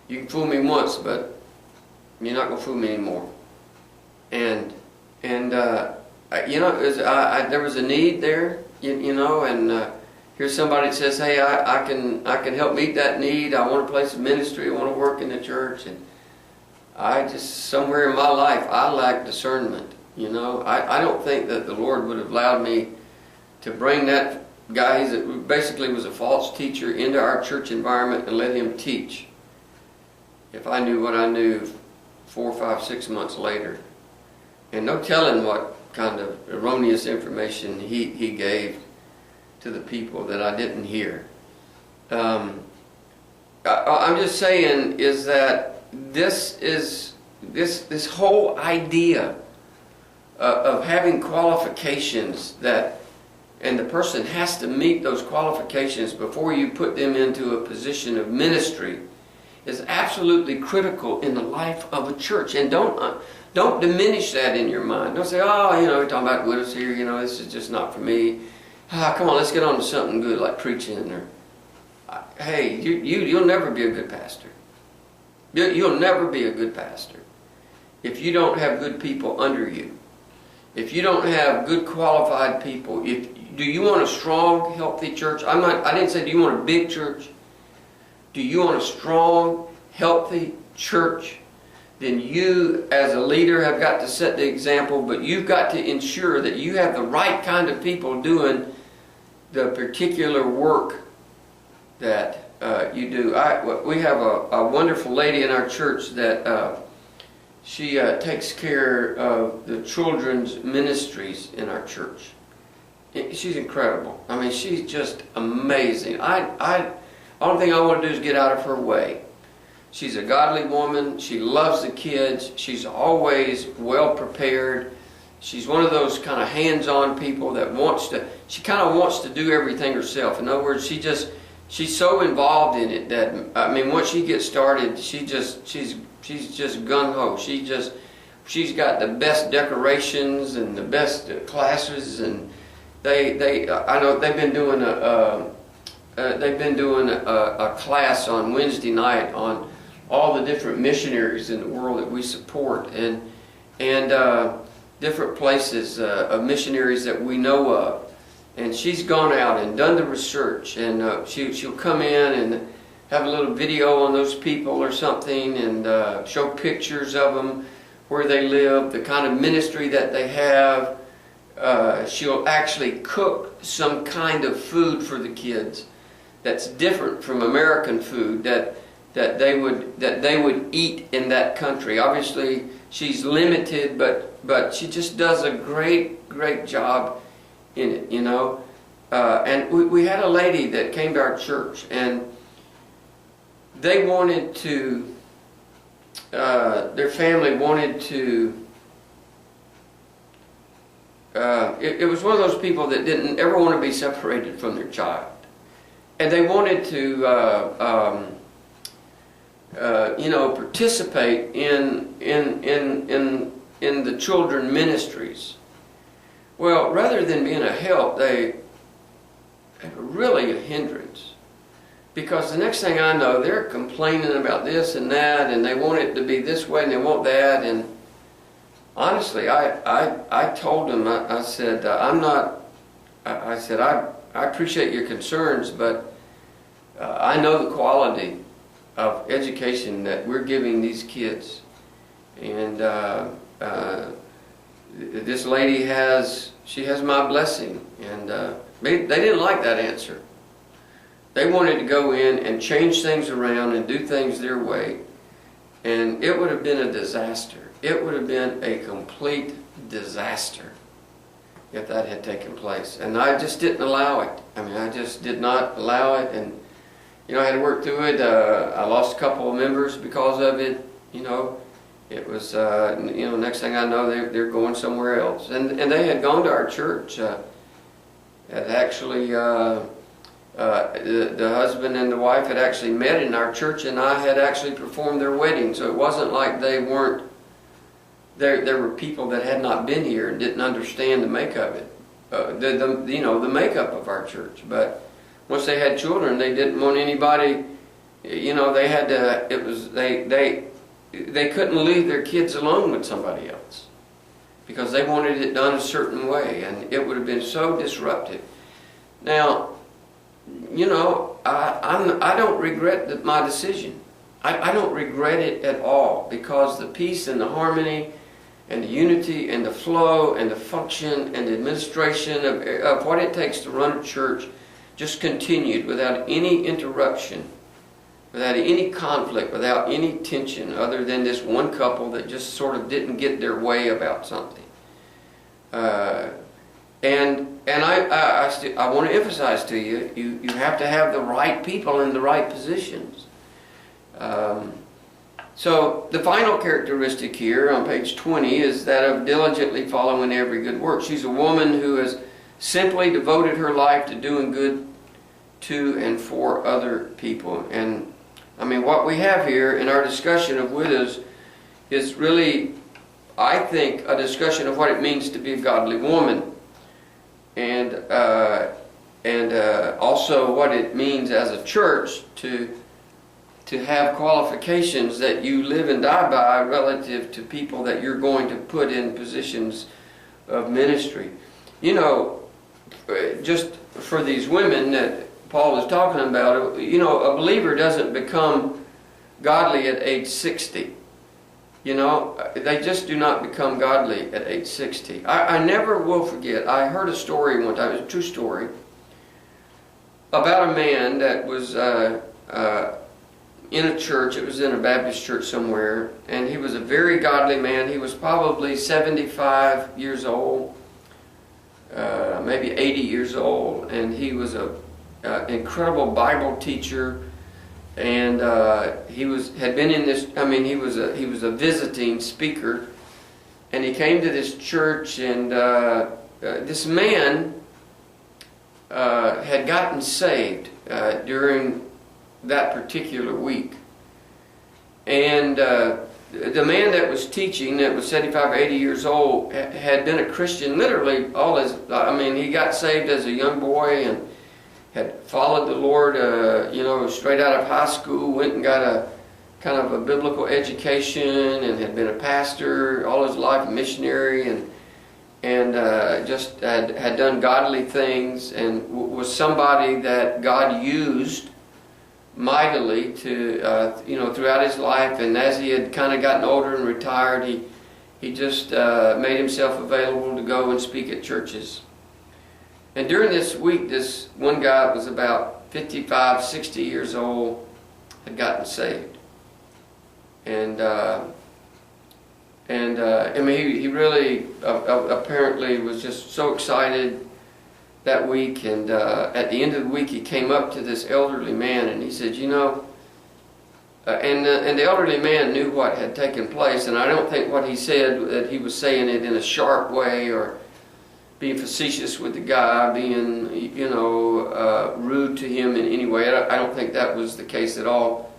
You can fool me once, but you're not going to fool me anymore. And you know, there was a need there, you know, and here's somebody that says, hey, I can help meet that need. I want a place of ministry. I want to work in the church. And I just, somewhere in my life, I lack discernment. You know, I don't think that the Lord would have allowed me to bring that guy that basically was a false teacher into our church environment and let him teach if I knew what I knew 4, 5, 6 months later. And no telling what kind of erroneous information he gave to the people that I didn't hear. I'm just saying is that this whole idea of having qualifications and the person has to meet those qualifications before you put them into a position of ministry is absolutely critical in the life of a church. And don't diminish that in your mind. Don't say, oh, you know, we're talking about widows here, you know, this is just not for me. Come on, let's get on to something good like preaching. Or, hey, you'll never be a good pastor. You'll never be a good pastor if you don't have good people under you. If you don't have good qualified people. Do you want a strong, healthy church? I didn't say do you want a big church. Do you want a strong, healthy church? Then you, as a leader, have got to set the example, but you've got to ensure that you have the right kind of people doing the particular work that you do. We have a wonderful lady in our church that she takes care of the children's ministries in our church. She's incredible. I mean, she's just amazing. Only thing I want to do is get out of her way. She's a godly woman. She loves the kids. She's always well prepared. She's one of those kind of hands-on people that she kind of wants to do everything herself. In other words, she's so involved in it that, I mean, once she gets started, she's just gung-ho. She's got the best decorations and the best classes, and I know they've been doing a class on Wednesday night on all the different missionaries in the world that we support and different places of missionaries that we know of. And she's gone out and done the research, and she'll come in and have a little video on those people or something, and show pictures of them, where they live, the kind of ministry that they have. She'll actually cook some kind of food for the kids that's different from American food that they would eat in that country. Obviously, she's limited, but she just does a great job in it, you know. And we had a lady that came to our church, and they wanted to. Their family wanted to. It was one of those people that didn't ever want to be separated from their child. And they wanted to, you know, participate in the children ministries. Well, rather than being a help, they were really a hindrance. Because the next thing I know, they're complaining about this and that, and they want it to be this way and they want that. And honestly, I told them, I said, I appreciate your concerns, but I know the quality of education that we're giving these kids. And this lady has my blessing. And they didn't like that answer. They wanted to go in and change things around and do things their way. And it would have been a disaster. It would have been a complete disaster if that had taken place. And I just didn't allow it. I mean, I just did not allow it. And, you know, I had to work through it. I lost a couple of members because of it. You know, it was, you know, next thing I know, they're going somewhere else. And they had gone to our church. Had actually, the husband and the wife had actually met in our church, and I had actually performed their wedding. So it wasn't like they weren't. There were people that had not been here and didn't understand the makeup of it, you know, the makeup of our church. But once they had children, they didn't want anybody. You know, they had to. It was they couldn't leave their kids alone with somebody else because they wanted it done a certain way, and it would have been so disruptive. Now, you know, I don't regret my decision. I don't regret it at all, because the peace and the harmony and the unity and the flow and the function and the administration of what it takes to run a church just continued without any interruption, without any conflict, without any tension, other than this one couple that just sort of didn't get their way about something. And I want to emphasize to you, you have to have the right people in the right positions. So the final characteristic here on page 20 is that of diligently following every good work. She's a woman who has simply devoted her life to doing good to and for other people. And I mean, what we have here in our discussion of widows is really, I think, a discussion of what it means to be a godly woman, and also what it means as a church to have qualifications that you live and die by relative to people that you're going to put in positions of ministry. You know, just for these women that Paul is talking about, you know, a believer doesn't become godly at age 60. You know, they just do not become godly at age 60. I never will forget, I heard a story one time, it was a true story, about a man that was in a church. It was in a Baptist church somewhere, and he was a very godly man. He was probably 75 years old, maybe 80 years old, and he was an incredible Bible teacher, and had been in this. I mean, he was a visiting speaker, and he came to this church, and this man had gotten saved during that particular week. And the man that was teaching, that was 75 or 80 years old, had been a Christian literally all his, I mean, he got saved as a young boy and had followed the Lord, you know, straight out of high school, went and got a kind of a biblical education, and had been a pastor all his life, a missionary, and just had done godly things, and was somebody that God used mightily to, you know, throughout his life. And as he had kind of gotten older and retired, he just made himself available to go and speak at churches. And during this week, this one guy that was about 55, 60 years old had gotten saved. And I mean, he really apparently was just so excited that week, and at the end of the week he came up to this elderly man and he said, you know, and the elderly man knew what had taken place, and I don't think what he said, that he was saying it in a sharp way or being facetious with the guy, being, you know, rude to him in any way. I don't think that was the case at all.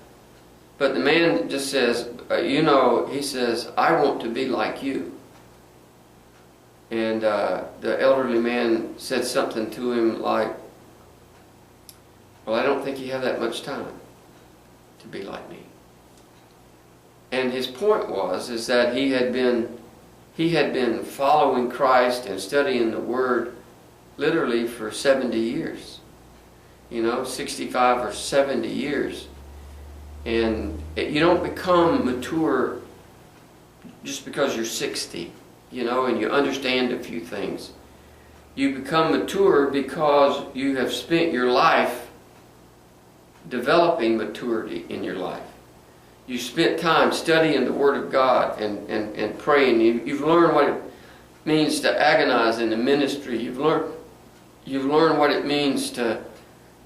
But the man just says, you know, he says, I want to be like you. And the elderly man said something to him like, well, I don't think you have that much time to be like me. And his point is that he had been following Christ and studying the Word literally for 70 years. You know, 65 or 70 years. And you don't become mature just because you're 60. You know, and you understand a few things. You become mature because you have spent your life developing maturity in your life. You spent time studying the Word of God and praying. You've learned what it means to agonize in the ministry. You've learned what it means to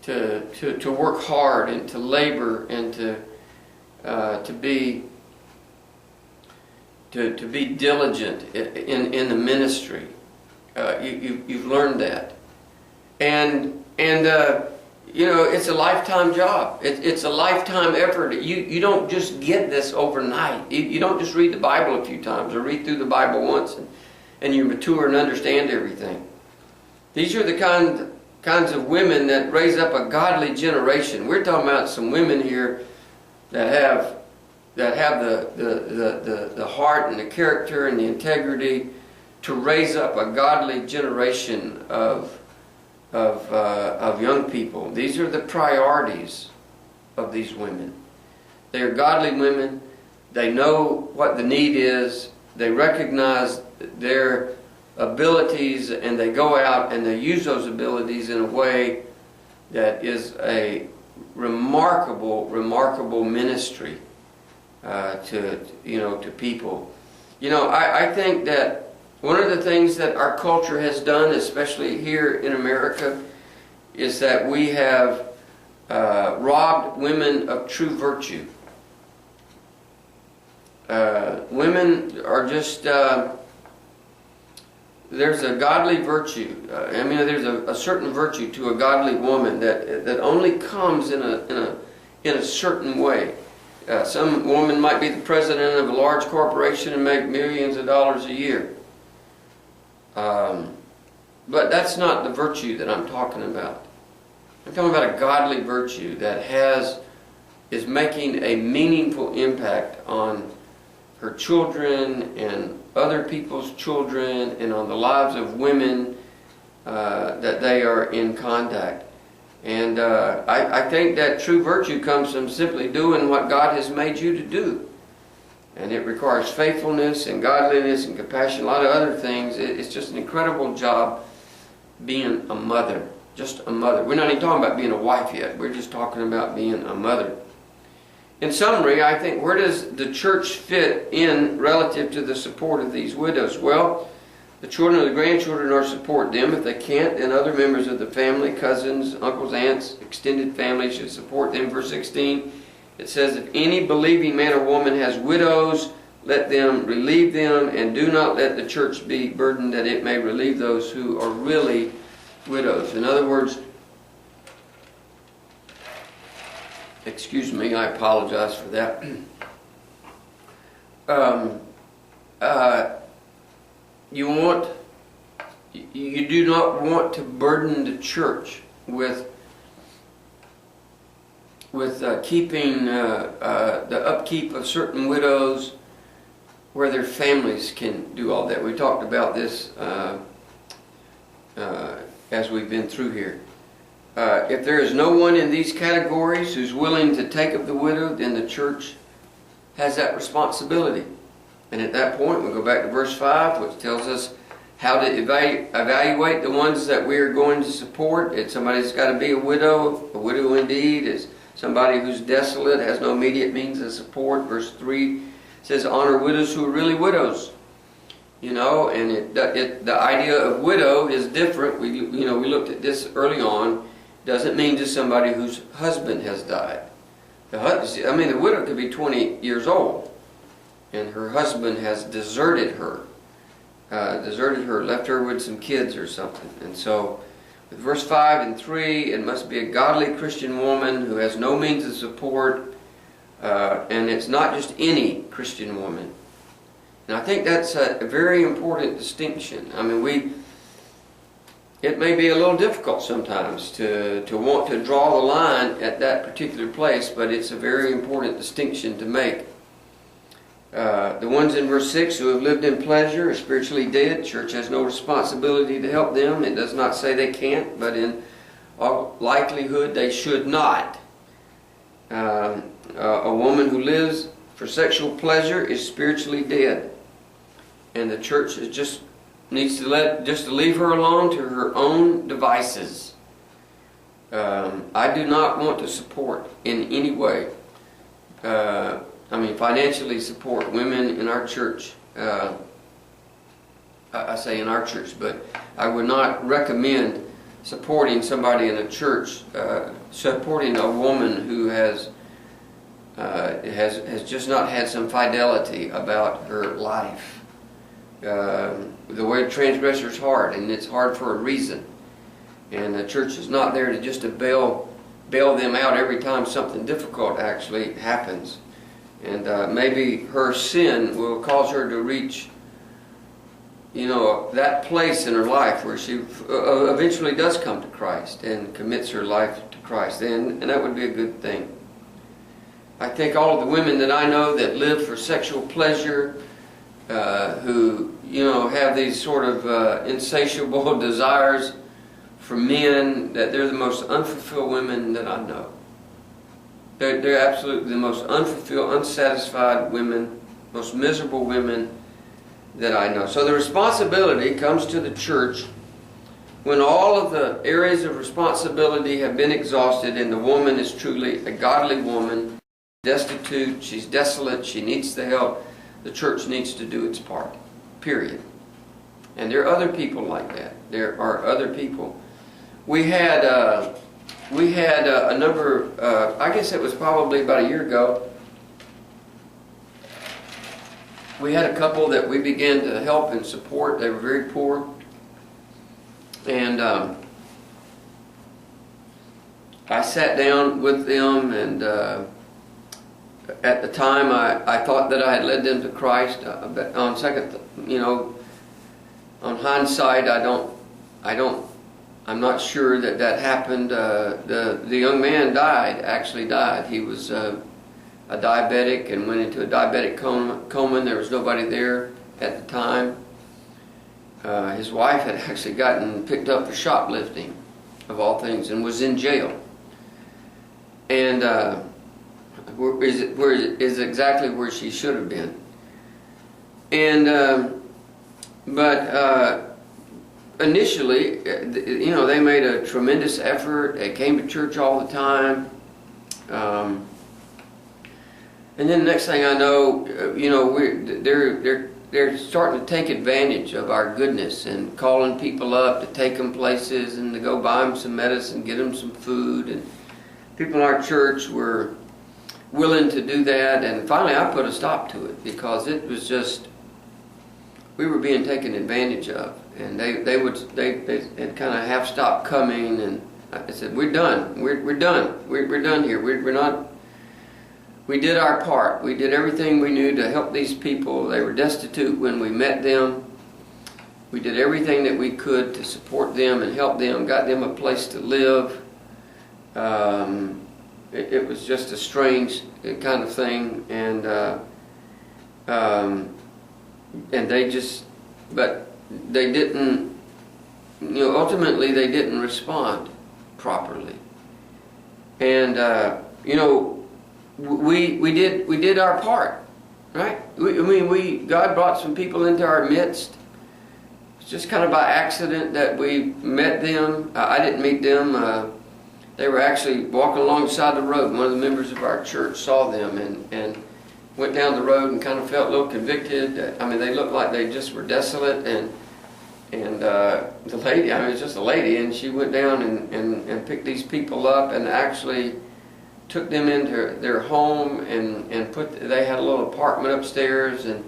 work hard and to labor and to be diligent in the ministry. You've learned that, and it's a lifetime job. It's a lifetime effort. You don't just get this overnight. You don't just read the Bible a few times or read through the Bible once and you mature and understand everything. These are the kinds of women that raise up a godly generation. We're talking about some women here that have the heart and the character and the integrity to raise up a godly generation of young people. These are the priorities of these women. They are godly women. They know what the need is. They recognize their abilities, and they go out and they use those abilities in a way that is a remarkable ministry to people. I think that one of the things that our culture has done, especially here in America, is that we have robbed women of true virtue. Women are just, there's a godly virtue. There's a certain virtue to a godly woman that only comes in a certain way. Some woman might be the president of a large corporation and make millions of dollars a year. But that's not the virtue that I'm talking about. I'm talking about a godly virtue that is making a meaningful impact on her children and other people's children and on the lives of women that they are in contact. And I think that true virtue comes from simply doing what God has made you to do. And it requires faithfulness and godliness and compassion, a lot of other things. It's just an incredible job being a mother. Just a mother. We're not even talking about being a wife yet. We're just talking about being a mother. In summary, I think, where does the church fit in relative to the support of these widows? Well, the children or the grandchildren are to support them. If they can't, then other members of the family, cousins, uncles, aunts, extended family should support them. Verse 16, it says, if any believing man or woman has widows, let them relieve them, and do not let the church be burdened that it may relieve those who are really widows. In other words, excuse me, I apologize for that. You do not want to burden the church with keeping the upkeep of certain widows where their families can do all that. We talked about this as we've been through here. If there is no one in these categories who's willing to take of the widow, then the church has that responsibility. And at that point, we go back to verse 5, which tells us how to evaluate the ones that we are going to support. It's somebody that's got to be a widow. A widow indeed is somebody who's desolate, has no immediate means of support. Verse 3 says, honor widows who are really widows. And the idea of widow is different. We looked at this early on. Doesn't mean just somebody whose husband has died. The widow could be 20 years old, and her husband has deserted her, left her with some kids or something. And so, with verse 5 and 3, it must be a godly Christian woman who has no means of support, and it's not just any Christian woman. And I think that's a very important distinction. It may be a little difficult sometimes to want to draw the line at that particular place, but it's a very important distinction to make. The ones in verse 6 who have lived in pleasure are spiritually dead. Church has no responsibility to help them. It does not say they can't, but in all likelihood they should not. A woman who lives for sexual pleasure is spiritually dead. And the church needs to leave her alone to her own devices. I do not want to support in any way, financially support women in our church I say in our church, but I would not recommend supporting somebody in a church, supporting a woman who has just not had some fidelity about her life. The way transgressor's hard, and it's hard for a reason. And the church is not there to just to bail them out every time something difficult actually happens. And maybe her sin will cause her to reach, that place in her life where she eventually does come to Christ and commits her life to Christ. And that would be a good thing. I think all of the women that I know that live for sexual pleasure, who, have these sort of insatiable desires for men, that they're the most unfulfilled women that I know. They're absolutely the most unfulfilled, unsatisfied women, most miserable women that I know. So the responsibility comes to the church when all of the areas of responsibility have been exhausted and the woman is truly a godly woman, destitute, she's desolate, she needs the help. The church needs to do its part, period. And there are other people like that. There are other people. We had a number, I guess it was probably about a year ago, we had a couple that we began to help and support. They were very poor. And I sat down with them, and at the time I thought that I had led them to Christ. On second, on hindsight, I'm not sure that happened. The young man actually died. He was a diabetic and went into a diabetic coma. There was nobody there at the time. His wife had actually gotten picked up for shoplifting, of all things, and was in jail. And is exactly where she should have been. And but initially, they made a tremendous effort. They came to church all the time. And then the next thing I know, they're starting to take advantage of our goodness and calling people up to take them places and to go buy them some medicine, get them some food. And people in our church were willing to do that. And finally, I put a stop to it because it was just, we were being taken advantage of. And they had kind of half stopped coming, and I said, "We're done. We're done. We're done here. We're not." We did our part. We did everything we knew to help these people. They were destitute when we met them. We did everything that we could to support them and help them. Got them a place to live. It was just a strange kind of thing, and they just, but they didn't, ultimately they didn't respond properly. And we did our part, right? God brought some people into our midst. It's just kind of by accident that we met them. I didn't meet them. They were actually walking alongside the road. One of the members of our church saw them and went down the road and kind of felt a little convicted. They looked like they just were desolate, and the lady, it was just a lady, and she went down and picked these people up and actually took them into their home and they had a little apartment upstairs and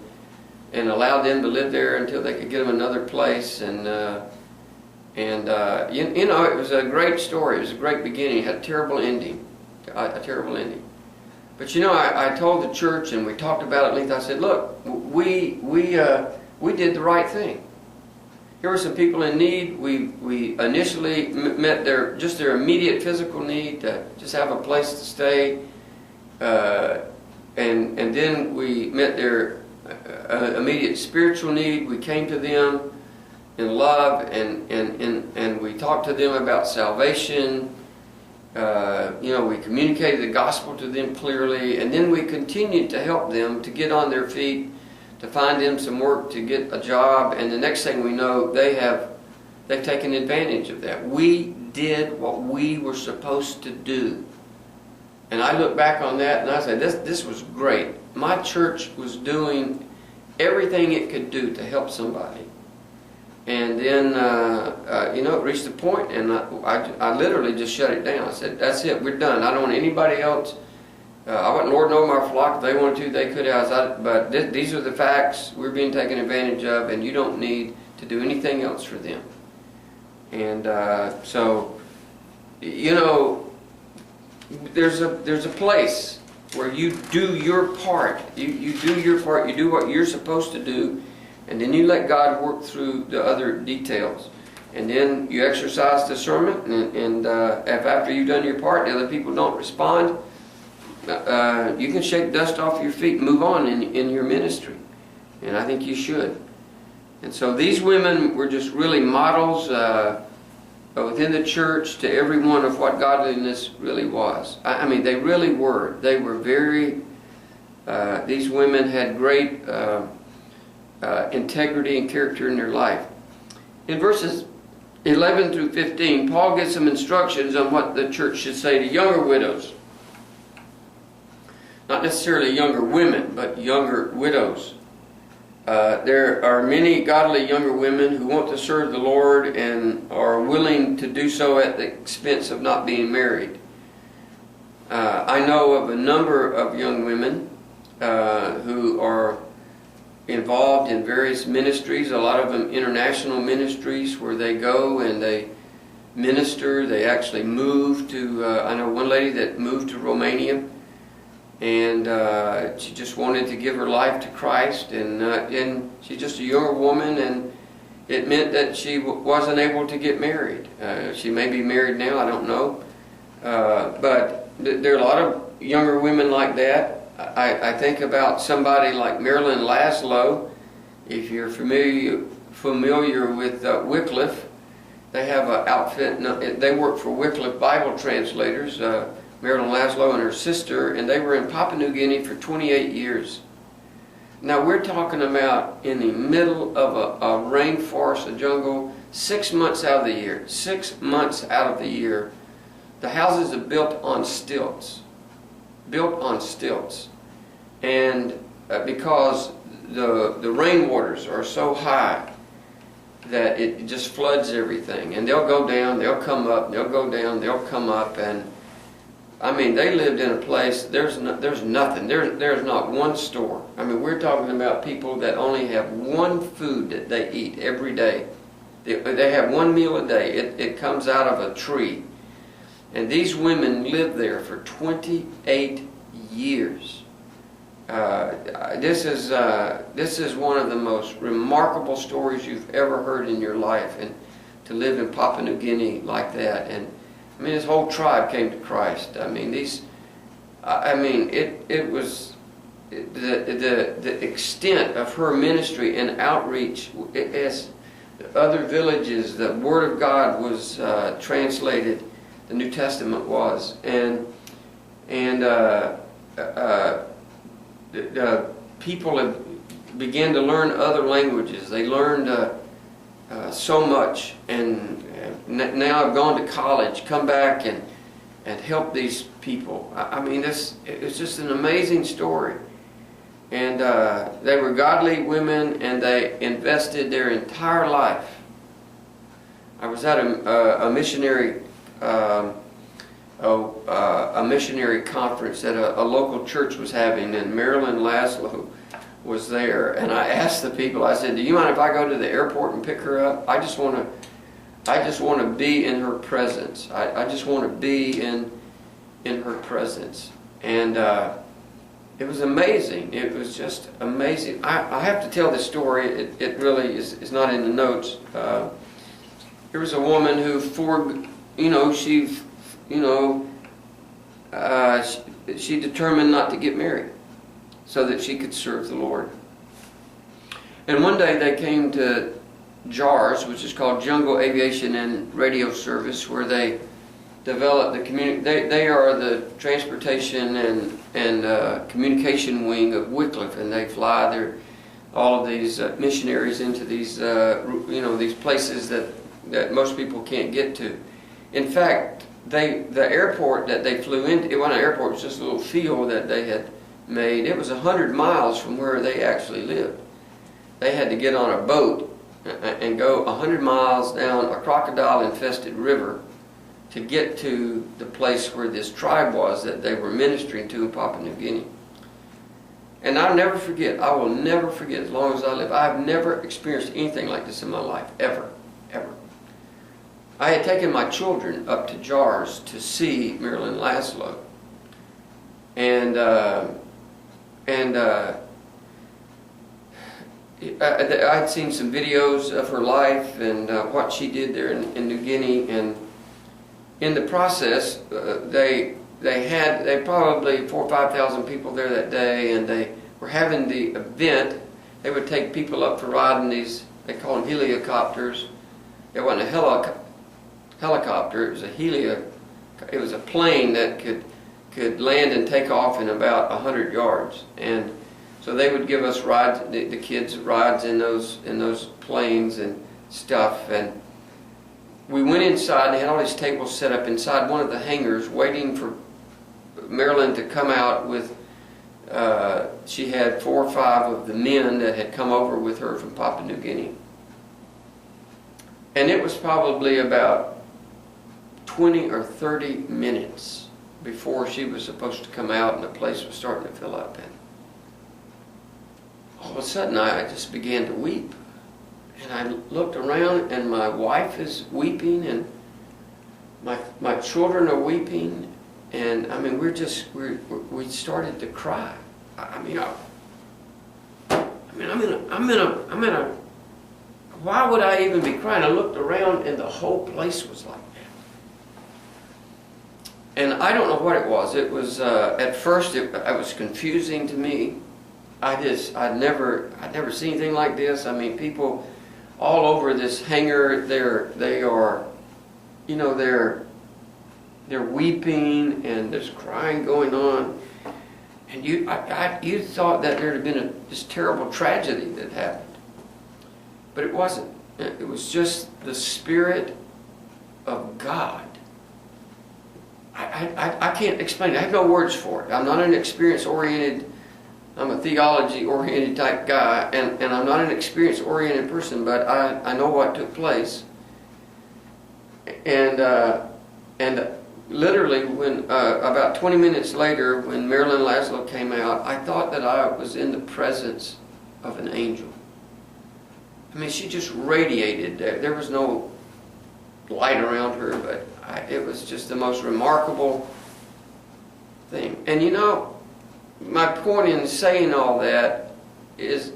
allowed them to live there until they could get them another place. And it was a great story. It was a great beginning. It had a terrible ending. A terrible ending. But I told the church, and we talked about it at length. I said, look, we did the right thing. Here were some people in need. We initially met their immediate physical need to just have a place to stay, and then we met their immediate spiritual need. We came to them in love, and we talked to them about salvation. We communicated the gospel to them clearly, and then we continued to help them to get on their feet, to find them some work, to get a job, and the next thing we know, they've taken advantage of that. We did what we were supposed to do. And I look back on that and I say, this was great. My church was doing everything it could do to help somebody. And then, it reached a point, and I literally just shut it down. I said, that's it, we're done. I don't want anybody else. I wouldn't lord over my flock. If they wanted to, they could have. But these are the facts. We're being taken advantage of, and you don't need to do anything else for them. And so, there's a place where you do your part. You do your part. You do what you're supposed to do. And then you let God work through the other details. And then you exercise discernment. And if after you've done your part, the other people don't respond, you can shake dust off your feet and move on in your ministry. And I think you should. And so these women were just really models within the church to everyone of what godliness really was. I mean, they really were. They were very, these women had great integrity and character in their life. In verses 11 through 15, Paul gives some instructions on what the church should say to younger widows. Not necessarily younger women, but younger widows. There are many godly younger women who want to serve the Lord and are willing to do so at the expense of not being married. I know of a number of young women who are involved in various ministries, a lot of them international ministries where they go and they minister. They actually move to, I know one lady that moved to Romania, and she just wanted to give her life to Christ, and she's just a younger woman, and it meant that she wasn't able to get married. She may be married now, I don't know, but there are a lot of younger women like that. I think about somebody like Marilyn Laszlo. If you're familiar with Wycliffe, they have an outfit. They work for Wycliffe Bible translators, Marilyn Laszlo and her sister, and they were in Papua New Guinea for 28 years. Now we're talking about in the middle of a rainforest, a jungle, 6 months out of the year. 6 months out of the year, the houses are built on stilts. Built on stilts, and because the rainwaters are so high that it just floods everything, and they'll go down, they'll come up, they'll go down, they'll come up, and I mean, they lived in a place, there's nothing, there's not one store. I mean, we're talking about people that only have one food that they eat every day. They have one meal a day. It comes out of a tree. And these women lived there for 28 years. This is one of the most remarkable stories you've ever heard in your life, and to live in Papua New Guinea like that. And I mean, this whole tribe came to Christ. I mean, it was the extent of her ministry and outreach as other villages. The Word of God was translated. The New Testament was, and people began to learn other languages. They learned so much, and now I've gone to college, come back and help these people. I mean, it's just an amazing story. And they were godly women, and they invested their entire life. I was at a missionary. A missionary conference that a local church was having, and Marilyn Laszlo was there, and I asked the people, I said, do you mind if I go to the airport and pick her up? I just want to be in her presence. I just want to be in her presence. And it was amazing. It was just amazing. I have to tell this story. It really is not in the notes. There was a woman who she determined not to get married so that she could serve the Lord. And one day they came to JARS, which is called Jungle Aviation and Radio Service, where they develop the they are the transportation and communication wing of Wycliffe, and they fly all of these missionaries into these these places that most people can't get to. In fact, the airport that they flew into, it wasn't an airport, it was just a little field that they had made. It was 100 miles from where they actually lived. They had to get on a boat and go 100 miles down a crocodile-infested river to get to the place where this tribe was that they were ministering to in Papua New Guinea. And I'll never forget, I will never forget as long as I live. I've never experienced anything like this in my life, ever, ever. I had taken my children up to JARS to see Marilyn Laszlo. And I'd seen some videos of her life and what she did there in New Guinea, and in the process, they probably 4,000 or 5,000 people there that day, and they were having the event. They would take people up for riding these, they call them heliocopters. It wasn't a helicopter, it was a plane that could land and take off in about 100 yards. And so they would give us rides, the kids rides in those planes and stuff. And we went inside, and they had all these tables set up inside one of the hangars waiting for Marilyn to come out with, she had 4 or 5 of the men that had come over with her from Papua New Guinea. And it was probably about 20 or 30 minutes before she was supposed to come out and the place was starting to fill up. And all of a sudden I just began to weep. And I looked around, and my wife is weeping, and my children are weeping. And I mean, we started to cry. I'm in a, why would I even be crying? I looked around, and the whole place was like that. And I don't know what it was. It was, at first, it was confusing to me. I'd never seen anything like this. I mean, people all over this hangar, they're weeping, and there's crying going on. And you thought that there had been this terrible tragedy that happened. But it wasn't. It was just the Spirit of God. I can't explain it. I have no words for it. I'm not an experience-oriented, I'm a theology-oriented type guy, and I'm not an experience-oriented person, but I know what took place. And literally, when about 20 minutes later, when Marilyn Laszlo came out, I thought that I was in the presence of an angel. I mean, she just radiated. There was no light around her, but it was just the most remarkable thing. And you know, my point in saying all that is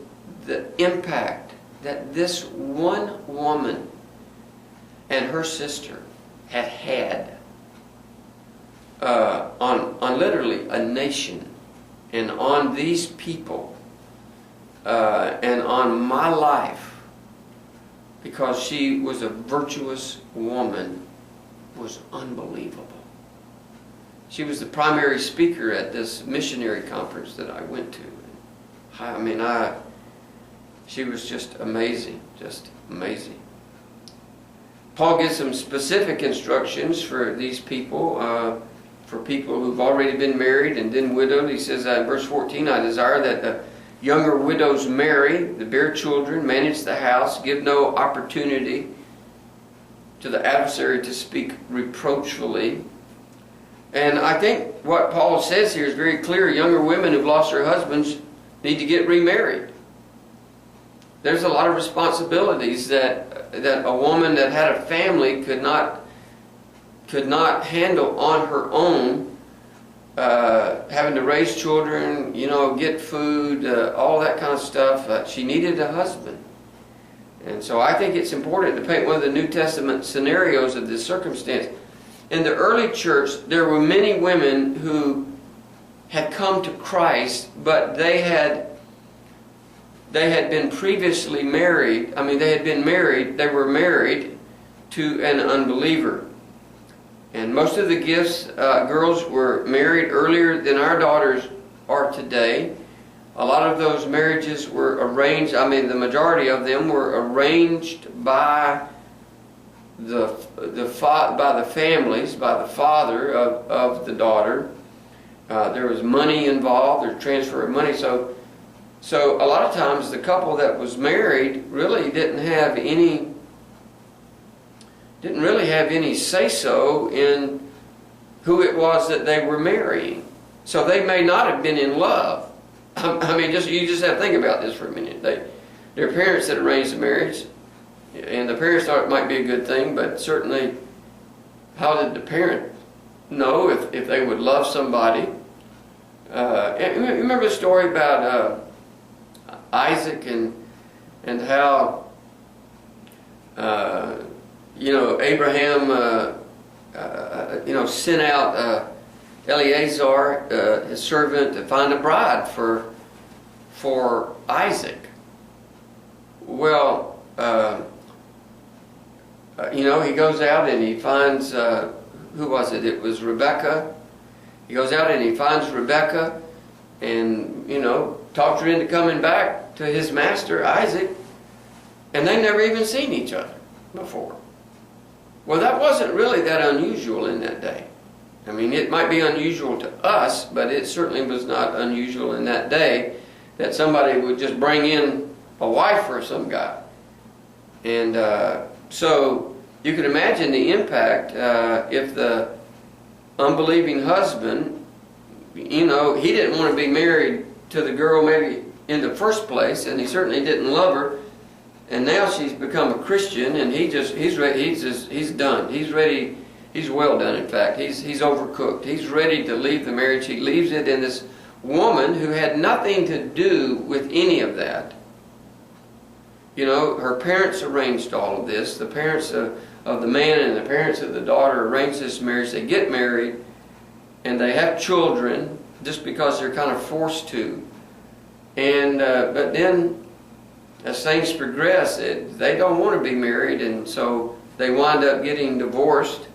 the impact that this one woman and her sister had on literally a nation, and on these people, and on my life, because she was a virtuous woman, was unbelievable. She was the primary speaker at this missionary conference that I went to. I mean, she was just amazing, just amazing. Paul gives some specific instructions for these people, for people who've already been married and then widowed. He says in verse 14, I desire that the younger widows marry, bear children, manage the house, give no opportunity to the adversary to speak reproachfully. And I think what Paul says here is very clear. Younger women who've lost their husbands need to get remarried. There's a lot of responsibilities that a woman that had a family could not handle on her own. Having to raise children, get food, all that kind of stuff. She needed a husband. And so I think it's important to paint one of the New Testament scenarios of this circumstance. In the early church, there were many women who had come to Christ, but they had been previously married. I mean, they were married to an unbeliever. And most of the gifts, girls were married earlier than our daughters are today. A lot of those marriages were arranged. I mean, the majority of them were arranged by the families, by the father of the daughter. There was money involved. There's transfer of money. So So a lot of times the couple that was married really didn't really have any say-so in who it was that they were marrying. So they may not have been in love. I mean, you just have to think about this for a minute. Their parents had arranged the marriage, and the parents thought it might be a good thing, but certainly, how did the parent know if they would love somebody? Remember the story about Isaac and how Abraham sent out Eleazar, his servant, to find a bride for Isaac. Well, he goes out and he finds, who was it? It was Rebecca. He goes out and he finds Rebecca and, talks her into coming back to his master, Isaac, and they never even seen each other before. Well, that wasn't really that unusual in that day. I mean, it might be unusual to us, but it certainly was not unusual in that day that somebody would just bring in a wife for some guy. And so you can imagine the impact if the unbelieving husband, he didn't want to be married to the girl maybe in the first place, and he certainly didn't love her. And now she's become a Christian, and he's ready. He's done. He's ready. He's well done. In fact, he's overcooked. He's ready to leave the marriage. He leaves it in this woman who had nothing to do with any of that. Her parents arranged all of this. The parents of the man and the parents of the daughter arranged this marriage. They get married, and they have children just because they're kind of forced to. And but then, as things progress, they don't want to be married, and so they wind up getting divorced.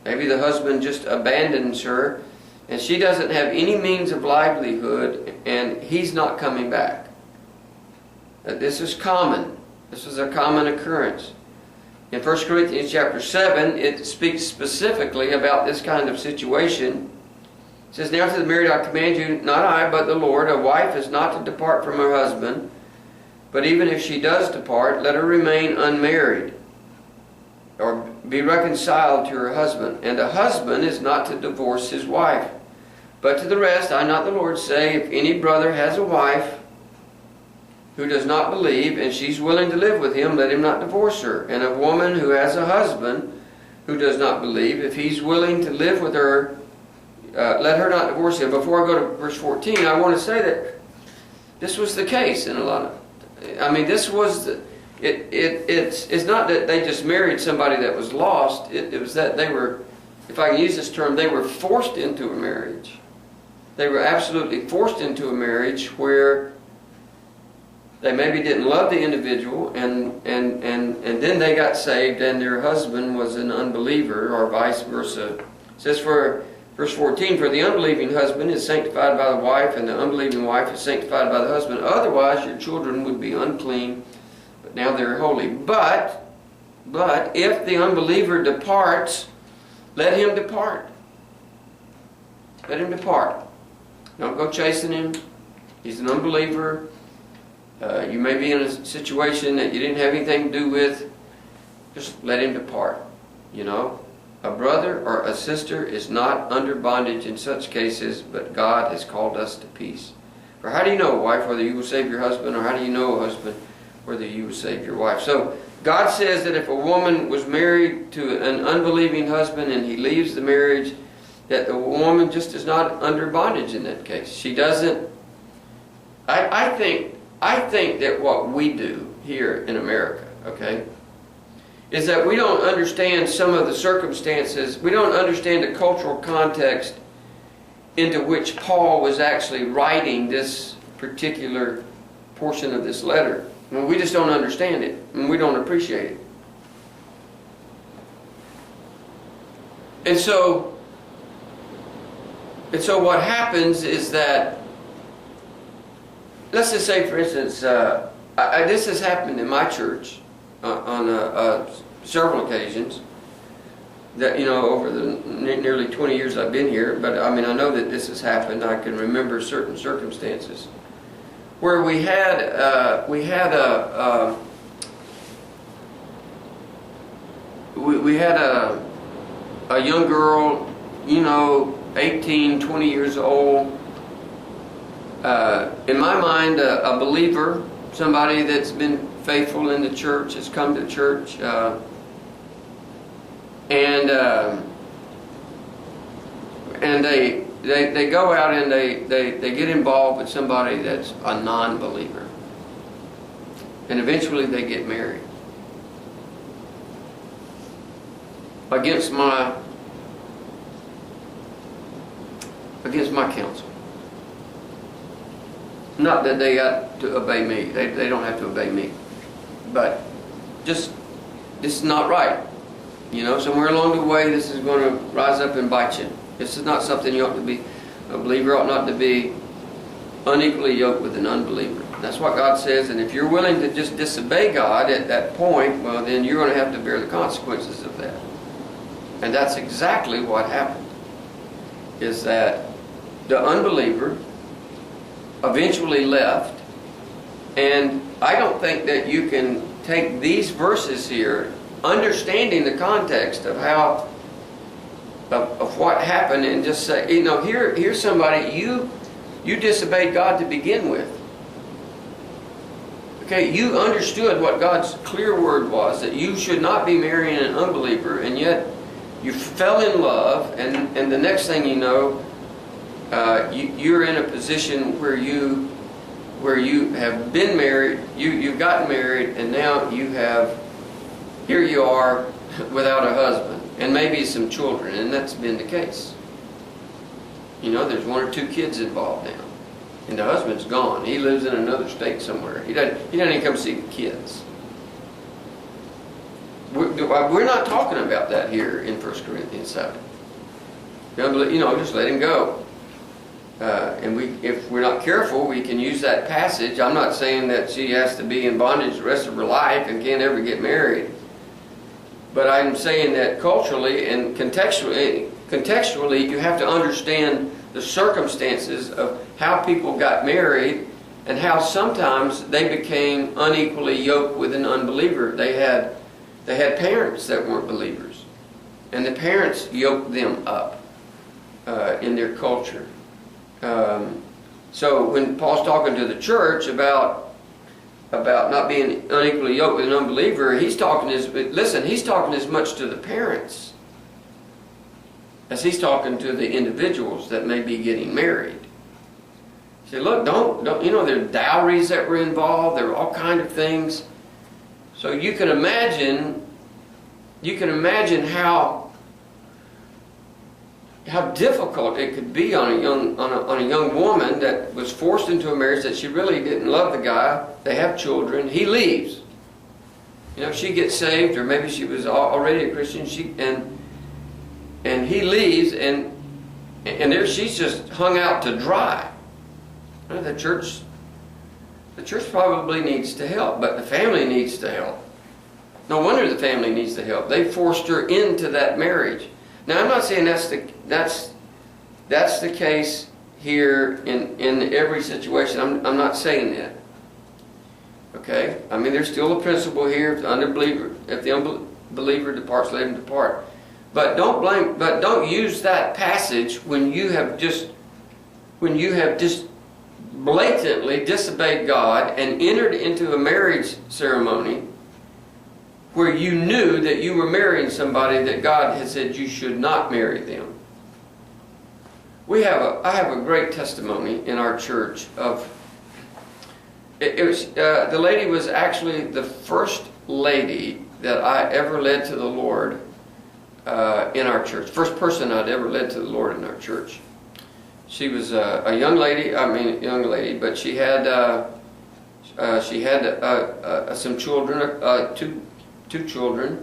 Maybe the husband just abandons her, and she doesn't have any means of livelihood, and he's not coming back. This is common. This is a common occurrence. In 1 Corinthians chapter 7, it speaks specifically about this kind of situation. It says, "Now to the married I command you, not I, but the Lord, a wife is not to depart from her husband, but even if she does depart, let her remain unmarried, or be reconciled to her husband. And a husband is not to divorce his wife. But to the rest, I, not the Lord, say, if any brother has a wife who does not believe, and she's willing to live with him, let him not divorce her. And a woman who has a husband who does not believe, if he's willing to live with her, let her not divorce him." Before I go to verse 14, I want to say that this was the case in a lot of... this was... It's not that they just married somebody that was lost. It was that they were, if I can use this term, they were forced into a marriage. They were absolutely forced into a marriage where they maybe didn't love the individual, and then they got saved, and their husband was an unbeliever, or vice versa. It says, for verse 14, "For the unbelieving husband is sanctified by the wife, and the unbelieving wife is sanctified by the husband. Otherwise your children would be unclean, but now they're holy. But if the unbeliever departs, let him depart." Let him depart. Don't go chasing him. He's an unbeliever. You may be in a situation that you didn't have anything to do with. Just let him depart. A brother or a sister is not under bondage in such cases, but God has called us to peace. For how do you know, wife, whether you will save your husband, or how do you know, husband, whether you will save your wife? So God says that if a woman was married to an unbelieving husband and he leaves the marriage, that the woman just is not under bondage in that case. She doesn't... I think that what we do here in America, okay, is that we don't understand some of the circumstances. We don't understand the cultural context into which Paul was actually writing this particular portion of this letter. We just don't understand it, and we don't appreciate it. And so what happens is that, let's just say, for instance, this has happened in my church on several occasions. That over the nearly 20 years I've been here, but I know that this has happened. I can remember certain circumstances where we had a young girl, 18, 20 years old. In my mind, a believer, somebody that's been faithful in the church, has come to church, and they go out and they get involved with somebody that's a non-believer, and eventually they get married against my counsel. Not that they got to obey me. They don't have to obey me. But just, this is not right. Somewhere along the way, this is going to rise up and bite you. This is not something you ought to be, a believer ought not to be unequally yoked with an unbeliever. That's what God says, and if you're willing to just disobey God at that point, well, then you're going to have to bear the consequences of that. And that's exactly what happened, is that the unbeliever eventually left, and I don't think that you can take these verses here, understanding the context of how of what happened, and just say, here's somebody, you disobeyed God to begin with. Okay, you understood what God's clear word was, that you should not be marrying an unbeliever, and yet you fell in love, and the next thing you know, you're in a position where you have been married, you've gotten married, and now here you are without a husband, and maybe some children, and that's been the case. There's 1 or 2 kids involved now, and the husband's gone. He lives in another state somewhere. He doesn't even come see the kids. We're not talking about that here in 1 Corinthians 7. Just let him go. And if we're not careful, we can use that passage. I'm not saying that she has to be in bondage the rest of her life and can't ever get married. But I'm saying that culturally and contextually, you have to understand the circumstances of how people got married and how sometimes they became unequally yoked with an unbeliever. They had parents that weren't believers, and the parents yoked them up in their culture. So when Paul's talking to the church about not being unequally yoked with an unbeliever, he's talking as much to the parents as he's talking to the individuals that may be getting married. He said, look, don't there are dowries that were involved, there are all kind of things. So you can imagine how difficult it could be on a young woman that was forced into a marriage that she really didn't love the guy. They have children. He leaves. She gets saved, or maybe she was already a Christian. And he leaves, and there she's just hung out to dry. The church probably needs to help, but the family needs to help. No wonder the family needs to help. They forced her into that marriage. Now, I'm not saying that's the case here in every situation. I'm not saying that. Okay? I mean, there's still a principle here. If the unbeliever departs, let him depart. But don't use that passage when you have just blatantly disobeyed God and entered into a marriage ceremony where you knew that you were marrying somebody that God had said you should not marry them. I have a great testimony in our church of the lady was actually the first lady that I ever led to the Lord in our church. First person I'd ever led to the Lord in our church. She was a young lady, but she had some children, two children,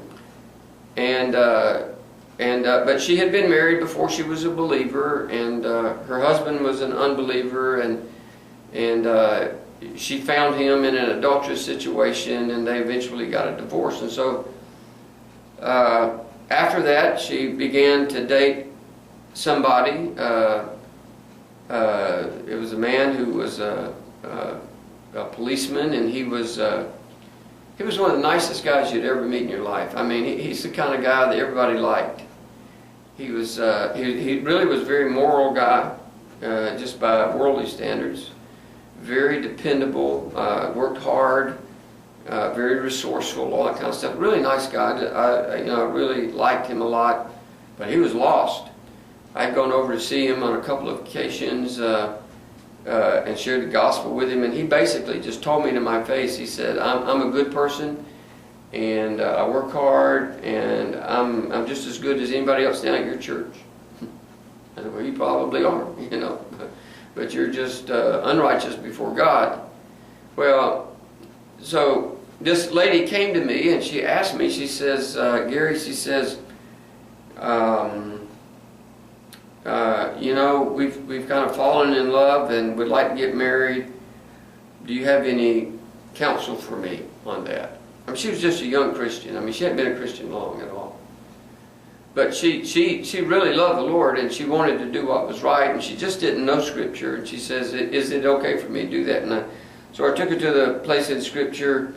but she had been married before she was a believer, and her husband was an unbeliever, and she found him in an adulterous situation, and they eventually got a divorce. And so after that, she began to date somebody. It was a man who was a policeman, and he was one of the nicest guys you'd ever meet in your life. I mean, he's the kind of guy that everybody liked. He was he really was a very moral guy, just by worldly standards. Very dependable, worked hard, very resourceful, all that kind of stuff. Really nice guy. I really liked him a lot, but he was lost. I'd gone over to see him on a couple of occasions and shared the gospel with him, and he basically just told me to my face, he said, I'm a good person, and I work hard, and I'm just as good as anybody else down at your church. I said, well, you probably are, but you're just unrighteous before God. Well, so this lady came to me and she asked me, she says, Gary, she says, we've kind of fallen in love and would like to get married. Do you have any counsel for me on that? I mean, she was just a young Christian. I mean, she hadn't been a Christian long at all. But she really loved the Lord, and she wanted to do what was right, and she just didn't know Scripture. And she says, is it okay for me to do that? And so I took her to the place in Scripture,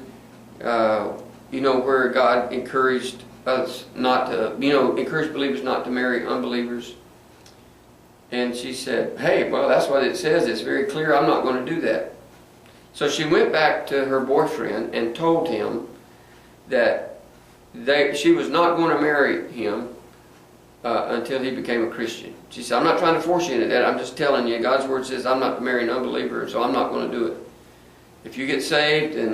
where God encouraged us not to, encouraged believers not to marry unbelievers. And she said, hey, well, that's what it says. It's very clear. I'm not going to do that. So she went back to her boyfriend and told him that she was not going to marry him until he became a Christian. She said, I'm not trying to force you into that. I'm just telling you, God's Word says I'm not to marry an unbeliever, so I'm not going to do it. If you get saved, and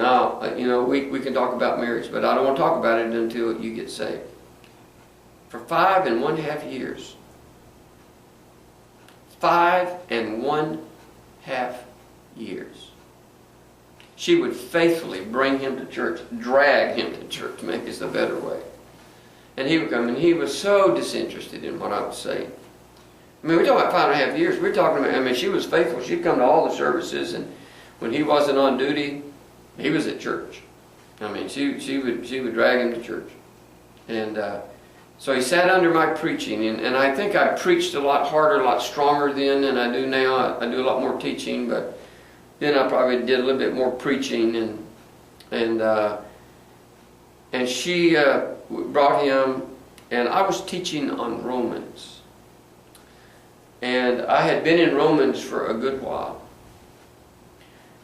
we can talk about marriage, but I don't want to talk about it until you get saved. For 5.5 years. 5.5 years. She would faithfully bring him to church, drag him to church, maybe is the better way. And he would come, and he was so disinterested in what I was saying. I mean, we're talking about 5.5 years. We're talking about, she was faithful. She'd come to all the services, and when he wasn't on duty, he was at church. I mean, she would drag him to church. And so he sat under my preaching, and I think I preached a lot harder, a lot stronger then than I do now. I do a lot more teaching, but then I probably did a little bit more preaching, and she brought him, and I was teaching on Romans. And I had been in Romans for a good while.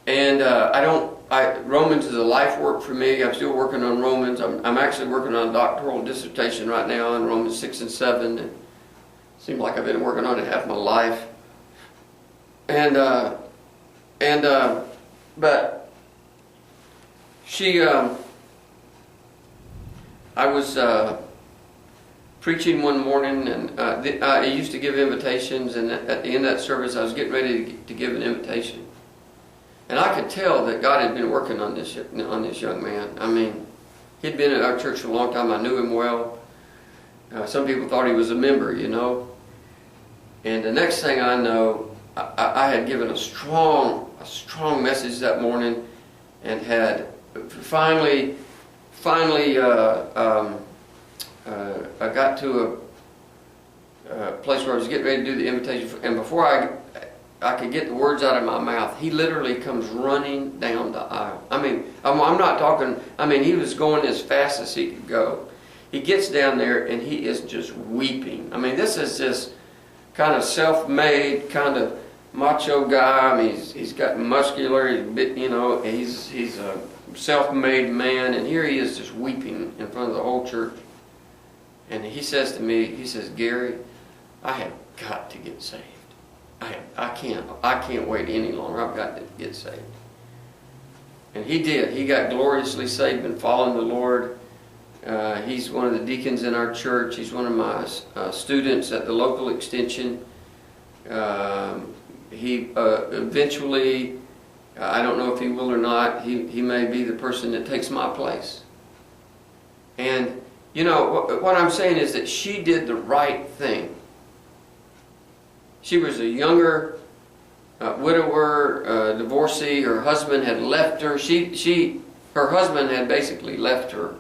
And Romans is a life work for me. I'm still working on Romans. I'm actually working on a doctoral dissertation right now on Romans 6 and 7. And it seems like I've been working on it half my life. But she, I was preaching one morning, and I used to give invitations, and at the end of that service I was getting ready to give an invitation. And I could tell that God had been working on this young man. I mean, he'd been at our church for a long time. I knew him well. Some people thought he was a member, And the next thing I know, I had given a strong message that morning, and had finally I got to a place where I was getting ready to do the invitation, and before I could get the words out of my mouth, he literally comes running down the aisle. I mean, I'm not talking, he was going as fast as he could go. He gets down there and he is just weeping. I mean, this is this kind of self-made, kind of macho guy. I mean, he's got muscular, he's a self-made man, and here he is just weeping in front of the whole church. And he says to me, he says, Gary, I have got to get saved. I can't wait any longer. I've got to get saved. And he did. He got gloriously saved and following the Lord. He's one of the deacons in our church. He's one of my students at the local extension. He eventually, I don't know if he will or not, he may be the person that takes my place. And, what I'm saying is that she did the right thing. She was a younger widower, divorcee. Her husband had left her. Her husband had basically left her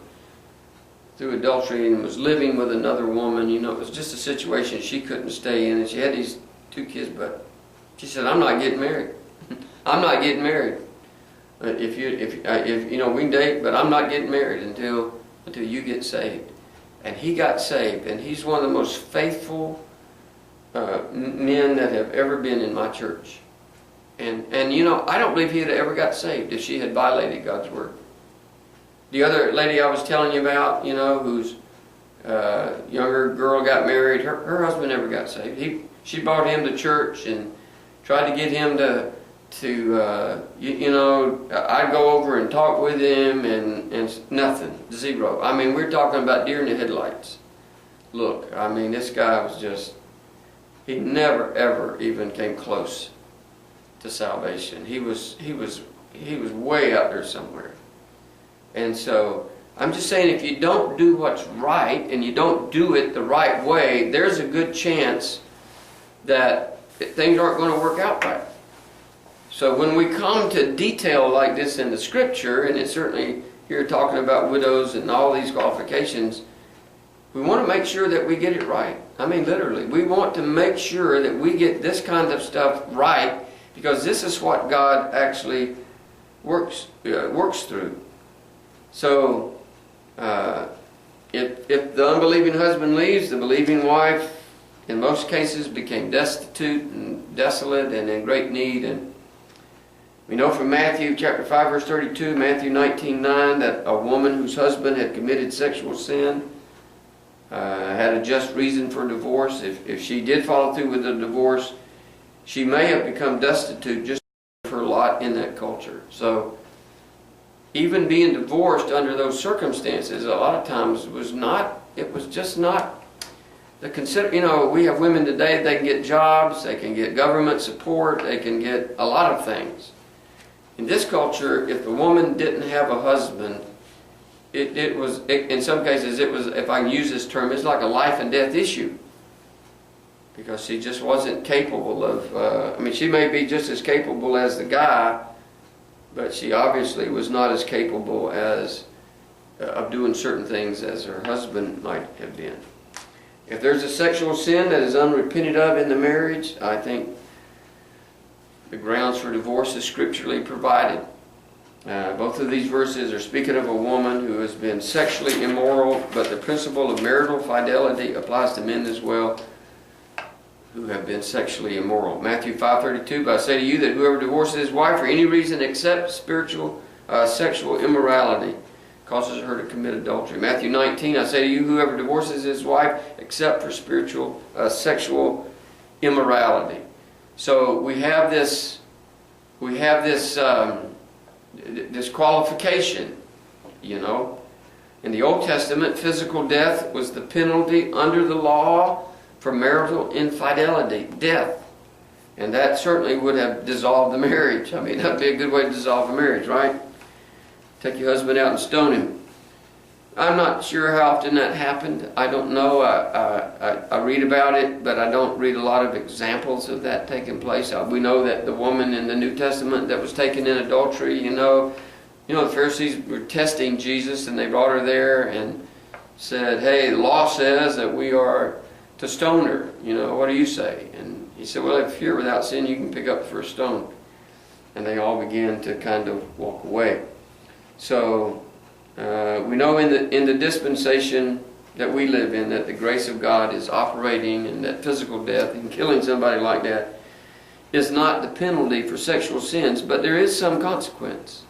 through adultery and was living with another woman. It was just a situation she couldn't stay in. And she had these 2 kids, but she said, I'm not getting married. I'm not getting married. If you know, we can date, but I'm not getting married until you get saved. And he got saved, and he's one of the most faithful men that have ever been in my church. And you know, I don't believe he'd have ever got saved if she had violated God's word. The other lady I was telling you about, you know, whose younger girl got married, her husband never got saved. She brought him to church and tried to get him to you know, I'd go over and talk with him, and nothing, zero. I mean, we're talking about deer in the headlights. Look, I mean, this guy was just, he never ever even came close to salvation. He was way out there somewhere. And so I'm just saying, if you don't do what's right and you don't do it the right way, there's a good chance that things aren't going to work out right. So when we come to detail like this in the Scripture, and it's certainly here talking about widows and all these qualifications, we want to make sure that we get it right. I mean, literally, we want to make sure that we get this kind of stuff right, because this is what God actually works through. So if the unbelieving husband leaves, the believing wife in most cases became destitute and desolate and in great need. And we know from Matthew chapter 5 verse 32, Matthew 19:9, that a woman whose husband had committed sexual sin had a just reason for divorce. If she did follow through with the divorce, she may have become destitute just for her lot in that culture. So even being divorced under those circumstances, a lot of times was just not the you know, we have women today, they can get jobs, they can get government support, they can get a lot of things. In this culture, if the woman didn't have a husband, in some cases, it was, if I can use this term, it's like a life and death issue. Because she just wasn't capable of, I mean, she may be just as capable as the guy, but she obviously was not as capable as of doing certain things as her husband might have been. If there's a sexual sin that is unrepented of in the marriage, I think the grounds for divorce is scripturally provided. Both of these verses are speaking of a woman who has been sexually immoral, but the principle of marital fidelity applies to men as well who have been sexually immoral. Matthew 5:32, but I say to you that whoever divorces his wife for any reason except sexual immorality causes her to commit adultery. Matthew 19, I say to you, whoever divorces his wife except for sexual immorality. So we have this qualification, you know. In the Old Testament, physical death was the penalty under the law for marital infidelity, death. And that certainly would have dissolved the marriage. I mean, that would be a good way to dissolve a marriage, right? Take your husband out and stone him. I'm not sure how often that happened. I don't know. I read about it, but I don't read a lot of examples of that taking place. We know that the woman in the New Testament that was taken in adultery, you know, the Pharisees were testing Jesus, and they brought her there and said, hey, the law says that we are to stone her. You know, what do you say? And he said, well, if you're without sin, you can pick up the first stone. And they all began to kind of walk away. So we know in the dispensation that we live in that the grace of God is operating, and that physical death and killing somebody like that is not the penalty for sexual sins, but there is some consequence.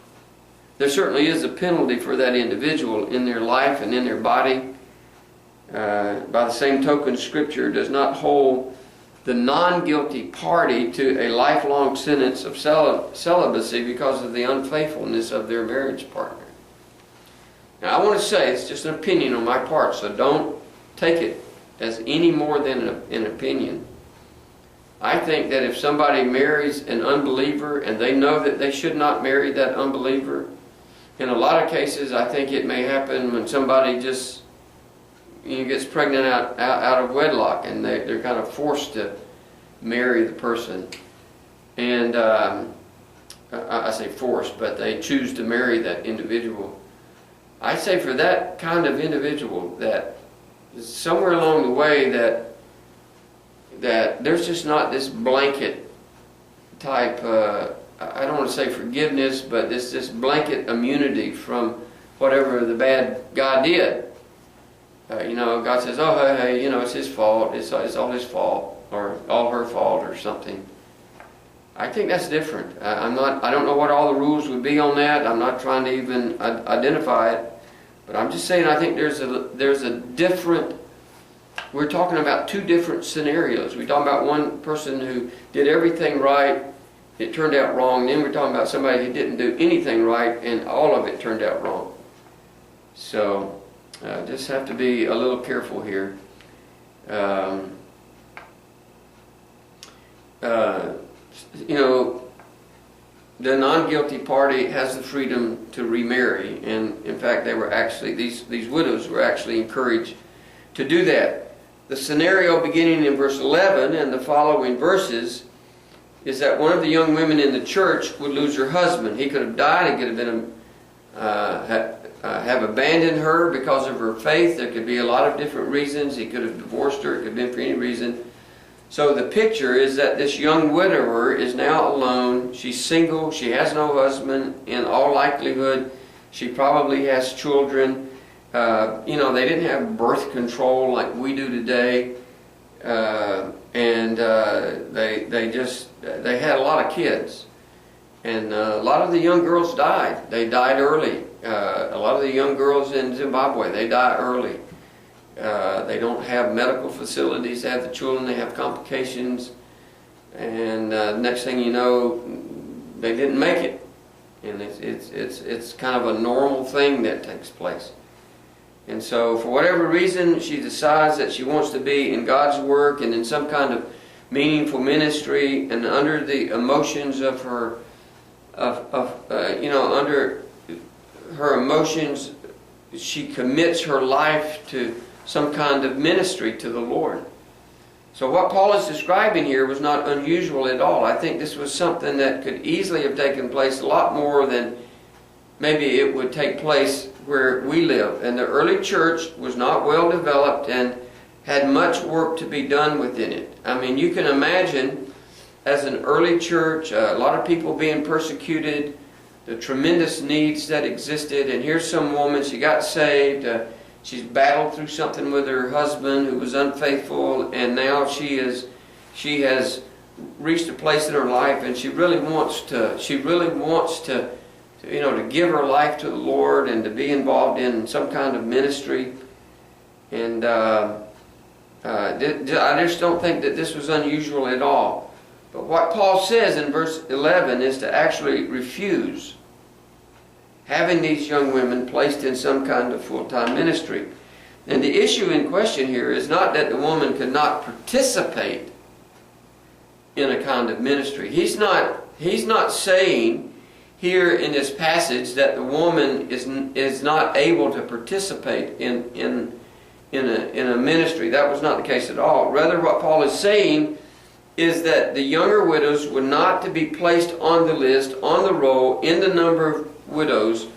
There certainly is a penalty for that individual in their life and in their body. By the same token, Scripture does not hold the non-guilty party to a lifelong sentence of celibacy because of the unfaithfulness of their marriage partner. Now, I want to say, it's just an opinion on my part, so don't take it as any more than an opinion. I think that if somebody marries an unbeliever and they know that they should not marry that unbeliever, in a lot of cases, I think it may happen when somebody just gets pregnant out of wedlock, and they're kind of forced to marry the person. And I say forced, but they choose to marry that individual. I say for that kind of individual, that somewhere along the way that there's just not this blanket type I don't want to say forgiveness, but this blanket immunity from whatever the bad guy did. God says, oh, hey, it's his fault, it's all his fault, or all her fault, or something. I think that's different. I don't know what all the rules would be on that. I'm not trying to even identify it, but I'm just saying I think there's a different. We're talking about two different scenarios. We're talking about one person who did everything right, it turned out wrong. Then we're talking about somebody who didn't do anything right, and all of it turned out wrong. So, just have to be a little careful here. The non-guilty party has the freedom to remarry, and in fact, they were actually these widows were actually encouraged to do that. The scenario beginning in verse 11 and the following verses is that one of the young women in the church would lose her husband. He could have died. He could have been have abandoned her because of her faith. There could be a lot of different reasons. He could have divorced her. It could have been for any reason. So the picture is that this young widower is now alone. She's single. She has no husband. In all likelihood, she probably has children. They didn't have birth control like we do today. They had a lot of kids. And a lot of the young girls died. They died early. A lot of the young girls in Zimbabwe, they die early. They don't have medical facilities. They have the children. They have complications. And next thing you know, they didn't make it. And it's kind of a normal thing that takes place. And so for whatever reason, she decides that she wants to be in God's work and in some kind of meaningful ministry, and under the emotions of her, under her emotions, she commits her life to some kind of ministry to the Lord. So what Paul is describing here was not unusual at all. I think this was something that could easily have taken place a lot more than maybe it would take place where we live. And the early church was not well developed and had much work to be done within it. I mean, you can imagine as an early church, a lot of people being persecuted, the tremendous needs that existed, and here's some woman, she got saved, she's battled through something with her husband who was unfaithful, and now she has reached a place in her life, and she really wants to give her life to the Lord and to be involved in some kind of ministry. And I just don't think that this was unusual at all. But what Paul says in verse 11 is to actually refuse having these young women placed in some kind of full-time ministry. And the issue in question here is not that the woman could not participate in a kind of ministry. He's not saying here in this passage that the woman is not able to participate in a ministry. That was not the case at all. Rather, what Paul is saying is that the younger widows were not to be placed on the list, on the roll, in the number of widows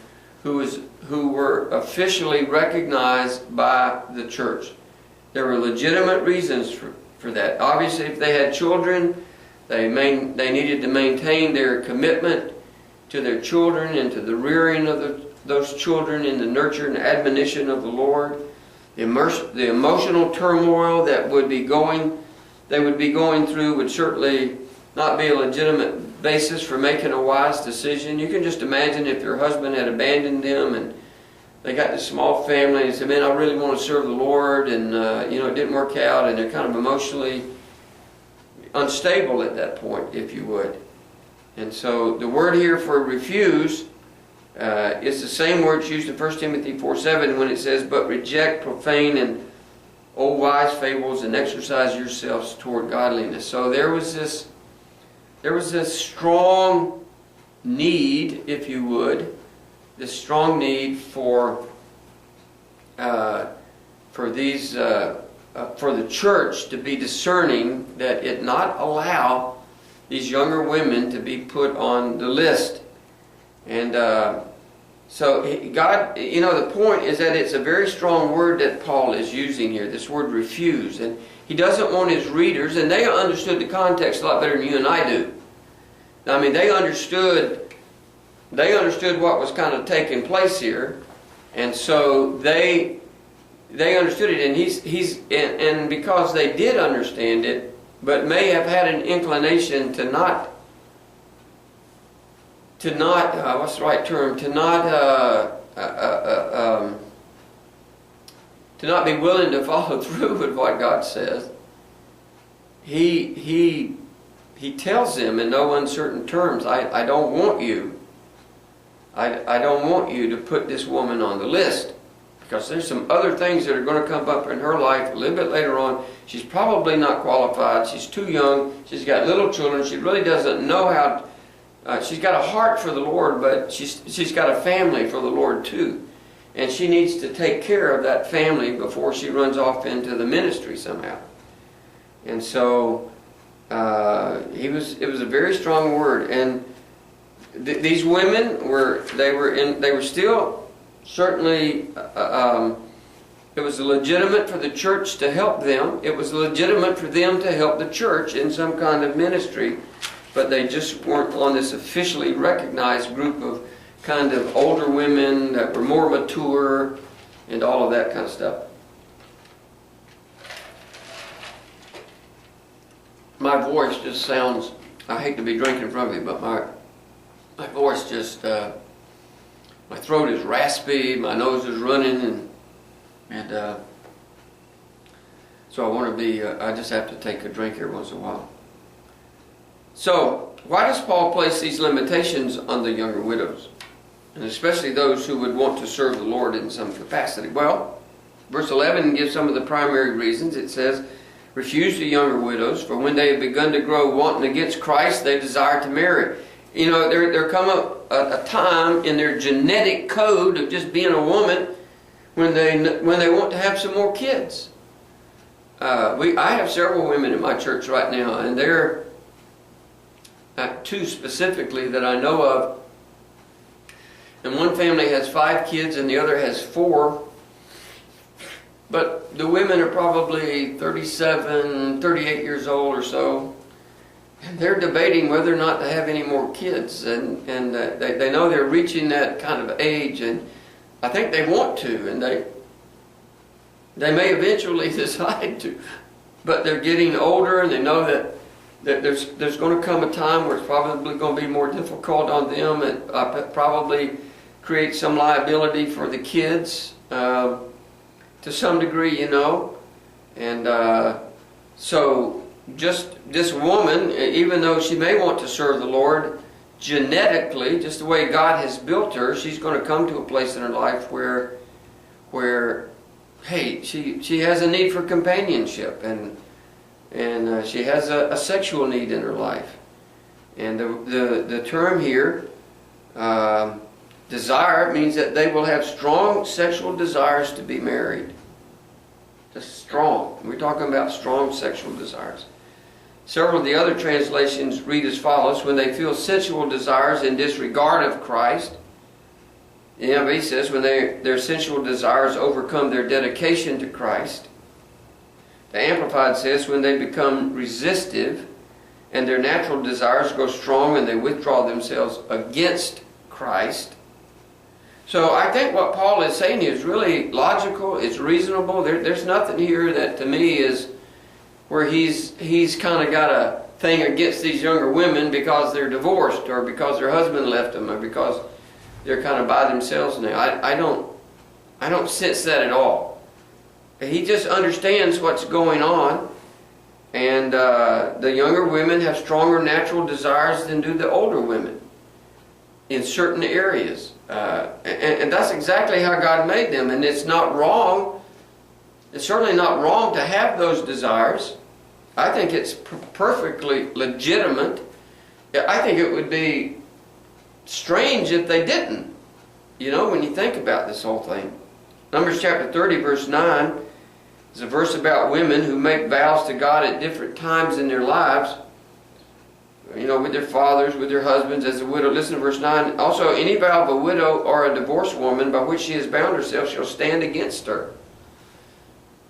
who were officially recognized by the church. There were legitimate reasons for that. Obviously, if they had children, they needed to maintain their commitment to their children and to the rearing of those children in the nurture and admonition of the Lord. The emotional turmoil that they would be going through would certainly not be a legitimate basis for making a wise decision. You can just imagine if their husband had abandoned them and they got this small family and said, man, I really want to serve the Lord, and it didn't work out, and they're kind of emotionally unstable at that point, if you would. And so the word here for refuse is the same word used in 1 Timothy 4:7 when it says, but reject profane and old wise fables and exercise yourselves toward godliness. So there was this strong need, if you would, this strong need for the church to be discerning that it not allow these younger women to be put on the list. And so God, the point is that it's a very strong word that Paul is using here, this word refuse. And he doesn't want his readers, and they understood the context a lot better than you and I do. I mean, they understood what was kind of taking place here, and so they understood it, and because they did understand it, but may have had an inclination to not what's the right term, to not be willing to follow through with what God says. He tells them in no uncertain terms, I don't want you. I don't want you to put this woman on the list, because there's some other things that are going to come up in her life a little bit later on. She's probably not qualified. She's too young. She's got little children. She really doesn't know how. She's got a heart for the Lord, but she's got a family for the Lord too, and she needs to take care of that family before she runs off into the ministry somehow. And so it was a very strong word, and these women were still certainly. It was legitimate for the church to help them. It was legitimate for them to help the church in some kind of ministry, but they just weren't on this officially recognized group of kind of older women that were more mature and all of that kind of stuff. My voice just sounds, I hate to be drinking from you, but my voice just, my throat is raspy, my nose is running, and so I want to be, I just have to take a drink every once in a while. So, why does Paul place these limitations on the younger widows? And especially those who would want to serve the Lord in some capacity? Well, verse 11 gives some of the primary reasons. It says, refuse the younger widows, for when they have begun to grow wanting against Christ, they desire to marry. You know, there come a time in their genetic code of just being a woman when they want to have some more kids. I have several women in my church right now, and they're two specifically that I know of. And one family has 5 kids and the other has 4. But the women are probably 37, 38 years old or so. And they're debating whether or not to have any more kids. And they know they're reaching that kind of age. And I think they want to. And they may eventually decide to. But they're getting older, and they know that there's going to come a time where it's probably going to be more difficult on them, and probably create some liability for the kids to some degree, you know. And so just this woman, even though she may want to serve the Lord, genetically, just the way God has built her, she's going to come to a place in her life where hey, she has a need for companionship, and she has a sexual need in her life. And the term here, desire, means that they will have strong sexual desires to be married. Just strong. We're talking about strong sexual desires. Several of the other translations read as follows: when they feel sensual desires in disregard of Christ. The NIV says when their sensual desires overcome their dedication to Christ. The Amplified says when they become resistive and their natural desires grow strong and they withdraw themselves against Christ. So I think what Paul is saying is really logical, it's reasonable. There's nothing here that to me is where he's kind of got a thing against these younger women because they're divorced or because their husband left them or because they're kind of by themselves now. I don't sense that at all. He just understands what's going on, and the younger women have stronger natural desires than do the older women in certain areas. And that's exactly how God made them, and it's not wrong. It's certainly not wrong to have those desires. I think it's perfectly legitimate. I think it would be strange if they didn't, you know, when you think about this whole thing. Numbers chapter 30 verse 9 is a verse about women who make vows to God at different times in their lives, you know, with their fathers, with their husbands, as a widow. Listen to verse 9. Also, any vow of a widow or a divorced woman by which she has bound herself shall stand against her.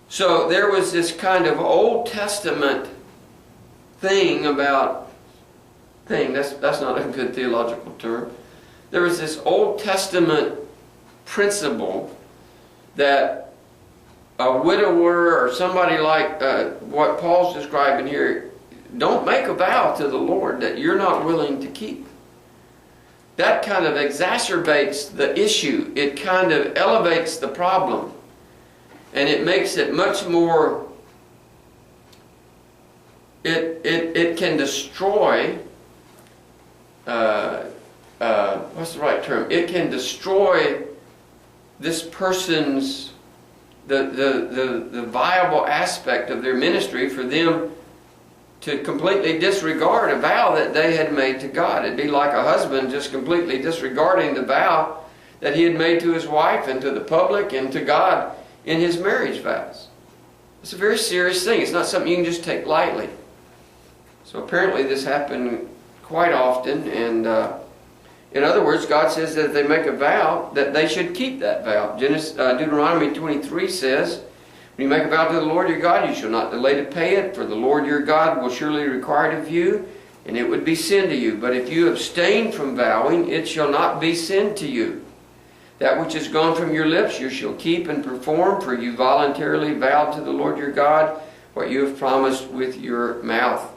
So there was this kind of Old Testament thing about thing. That's not a good theological term. There was this Old Testament principle that a widower or somebody like what Paul's describing here, don't make a vow to the Lord that you're not willing to keep. That kind of exacerbates the issue. It kind of elevates the problem. And it makes it much more, it can destroy, what's the right term? It can destroy this person's, the viable aspect of their ministry for them to completely disregard a vow that they had made to God. It'd be like a husband just completely disregarding the vow that he had made to his wife and to the public and to God in his marriage vows. It's a very serious thing. It's not something you can just take lightly. So apparently this happened quite often, and in other words, God says that if they make a vow, that they should keep that vow. Deuteronomy 23 says, when you make a vow to the Lord your God, you shall not delay to pay it, for the Lord your God will surely require it of you, and it would be sin to you. But if you abstain from vowing, it shall not be sin to you. That which is gone from your lips you shall keep and perform, for you voluntarily vowed to the Lord your God what you have promised with your mouth.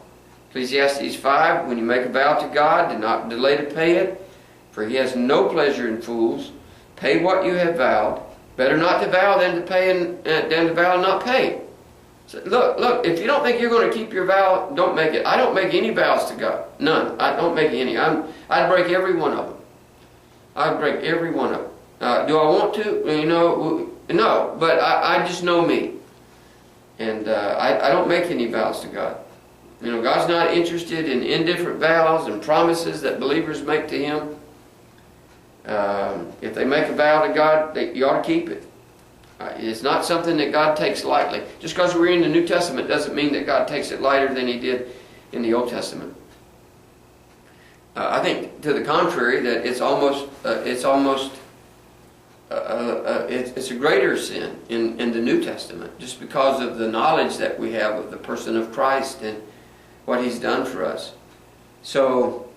Ecclesiastes 5, when you make a vow to God, do not delay to pay it, for he has no pleasure in fools. Pay what you have vowed. Better not to vow than to pay than to vow and not pay. So look, if you don't think you're going to keep your vow, don't make it. I don't make any vows to God. None. I don't make any. I'd break every one of them. I'd break every one of them. Do I want to? No. But I just know me. And I don't make any vows to God. God's not interested in indifferent vows and promises that believers make to Him. If they make a vow to God, you ought to keep it. It's not something that God takes lightly. Just because we're in the New Testament doesn't mean that God takes it lighter than He did in the Old Testament. I think to the contrary, that it's a greater sin in the New Testament, just because of the knowledge that we have of the person of Christ and what He's done for us. So,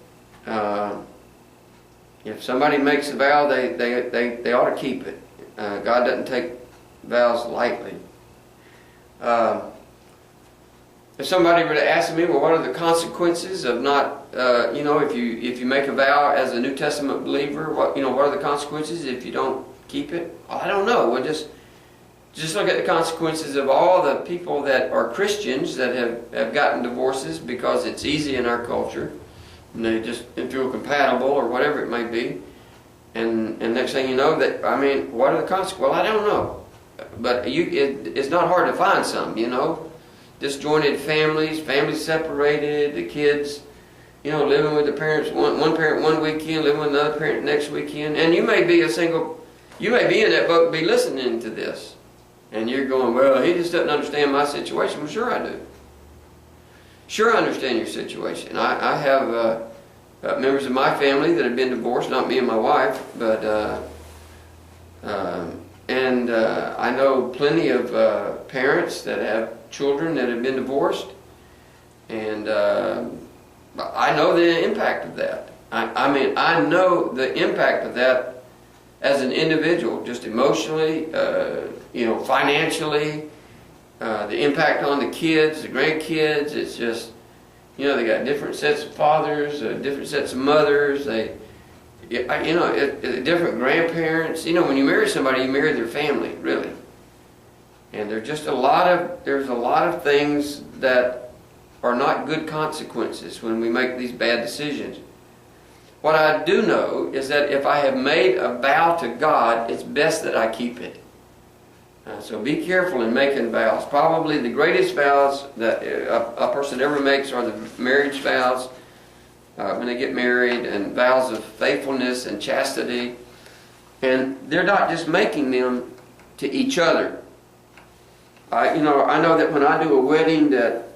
if somebody makes a vow, they ought to keep it. God doesn't take vows lightly. If somebody were to ask me, well, what are the consequences of not, if you make a vow as a New Testament believer, what are the consequences if you don't keep it? I don't know. We'll just look at the consequences of all the people that are Christians that have gotten divorces because it's easy in our culture. And they just feel compatible or whatever it may be. And next thing you know, what are the consequences? Well, I don't know. But it's not hard to find some, Disjointed families separated, the kids, living with the parents, one parent one weekend, living with another parent next weekend. And you may be in that boat, be listening to this. And you're going, well, he just doesn't understand my situation. Well, sure I do. Sure I understand your situation. I have members of my family that have been divorced, not me and my wife, but I know plenty of parents that have children that have been divorced, and I know the impact of that. I know the impact of that as an individual, just emotionally, financially, the impact on the kids, the grandkids. It's just, they got different sets of fathers, different sets of mothers. Different grandparents. When you marry somebody, you marry their family, really. And there's a lot of things that are not good consequences when we make these bad decisions. What I do know is that if I have made a vow to God, it's best that I keep it. So be careful in making vows. Probably the greatest vows that a person ever makes are the marriage vows when they get married, and vows of faithfulness and chastity. And they're not just making them to each other. I know that when I do a wedding, that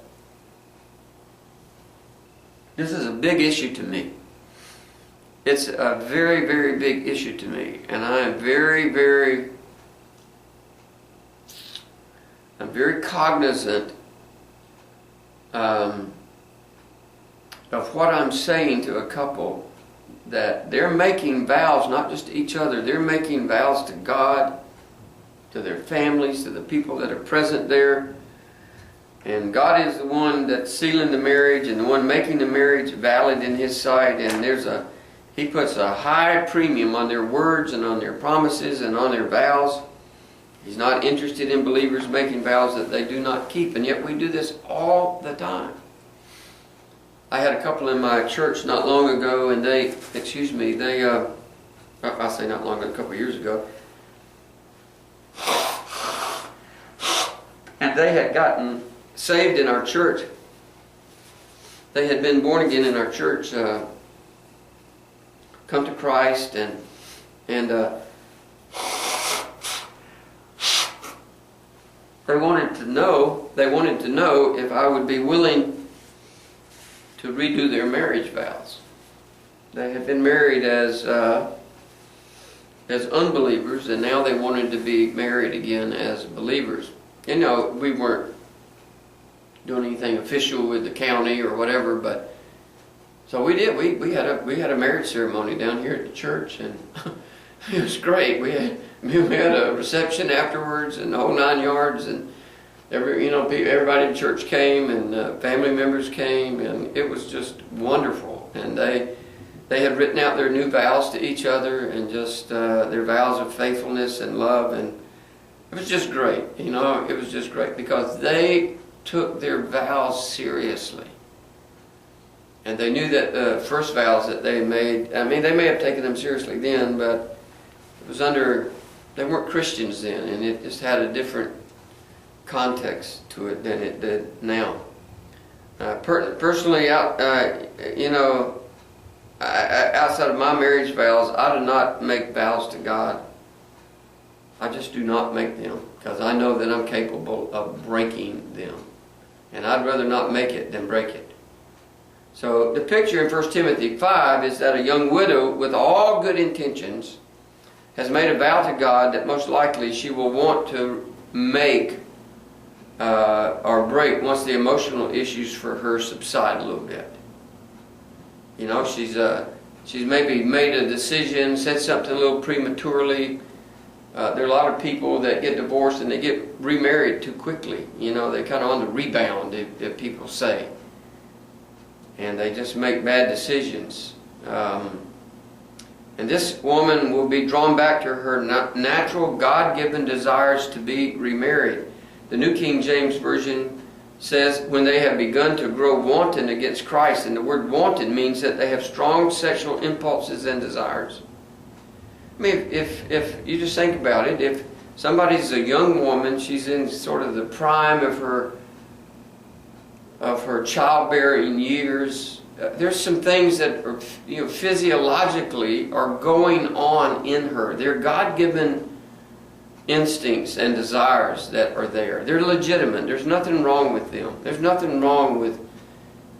this is a big issue to me. It's a very, very big issue to me, and I am very, very cognizant of of what I'm saying to a couple, that they're making vows not just to each other, they're making vows to God, to their families, to the people that are present there. And God is the one that's sealing the marriage and the one making the marriage valid in His sight. And He puts a high premium on their words and on their promises and on their vows. He's not interested in believers making vows that they do not keep. And yet we do this all the time. I had a couple in my church not long ago, and I'll say not long ago, a couple of years ago. And they had gotten saved in our church. They had been born again in our church, come to Christ, and they wanted to know if I would be willing to redo their marriage vows. They had been married as unbelievers, and now they wanted to be married again as believers. You know, we weren't doing anything official with the county or whatever, but so we did. We had a marriage ceremony down here at the church, and it was great. We had a reception afterwards, and the whole 9 yards, and everybody in church came, and family members came, and it was just wonderful. And they had written out their new vows to each other, and just their vows of faithfulness and love, and it was just great. You know, it was just great because they took their vows seriously. And they knew that the first vows that they made, I mean, they may have taken them seriously then, but it was they weren't Christians then, and it just had a different context to it than it did now. Personally, outside of my marriage vows, I do not make vows to God. I just do not make them because I know that I'm capable of breaking them. And I'd rather not make it than break it. So the picture in 1 Timothy 5 is that a young widow with all good intentions has made a vow to God that most likely she will want to make or break once the emotional issues for her subside a little bit. You know, she's maybe made a decision, said something a little prematurely. There are a lot of people that get divorced and they get remarried too quickly. You know, they're kind of on the rebound, if people say. And they just make bad decisions. And this woman will be drawn back to her natural, God-given desires to be remarried. The New King James Version says, when they have begun to grow wanton against Christ. And the word wanton means that they have strong sexual impulses and desires. I mean, if you just think about it, if somebody's a young woman, she's in sort of the prime of her childbearing years, there's some things that are, physiologically are going on in her. They're God-given instincts and desires that are there. They're legitimate. There's nothing wrong with them. There's nothing wrong with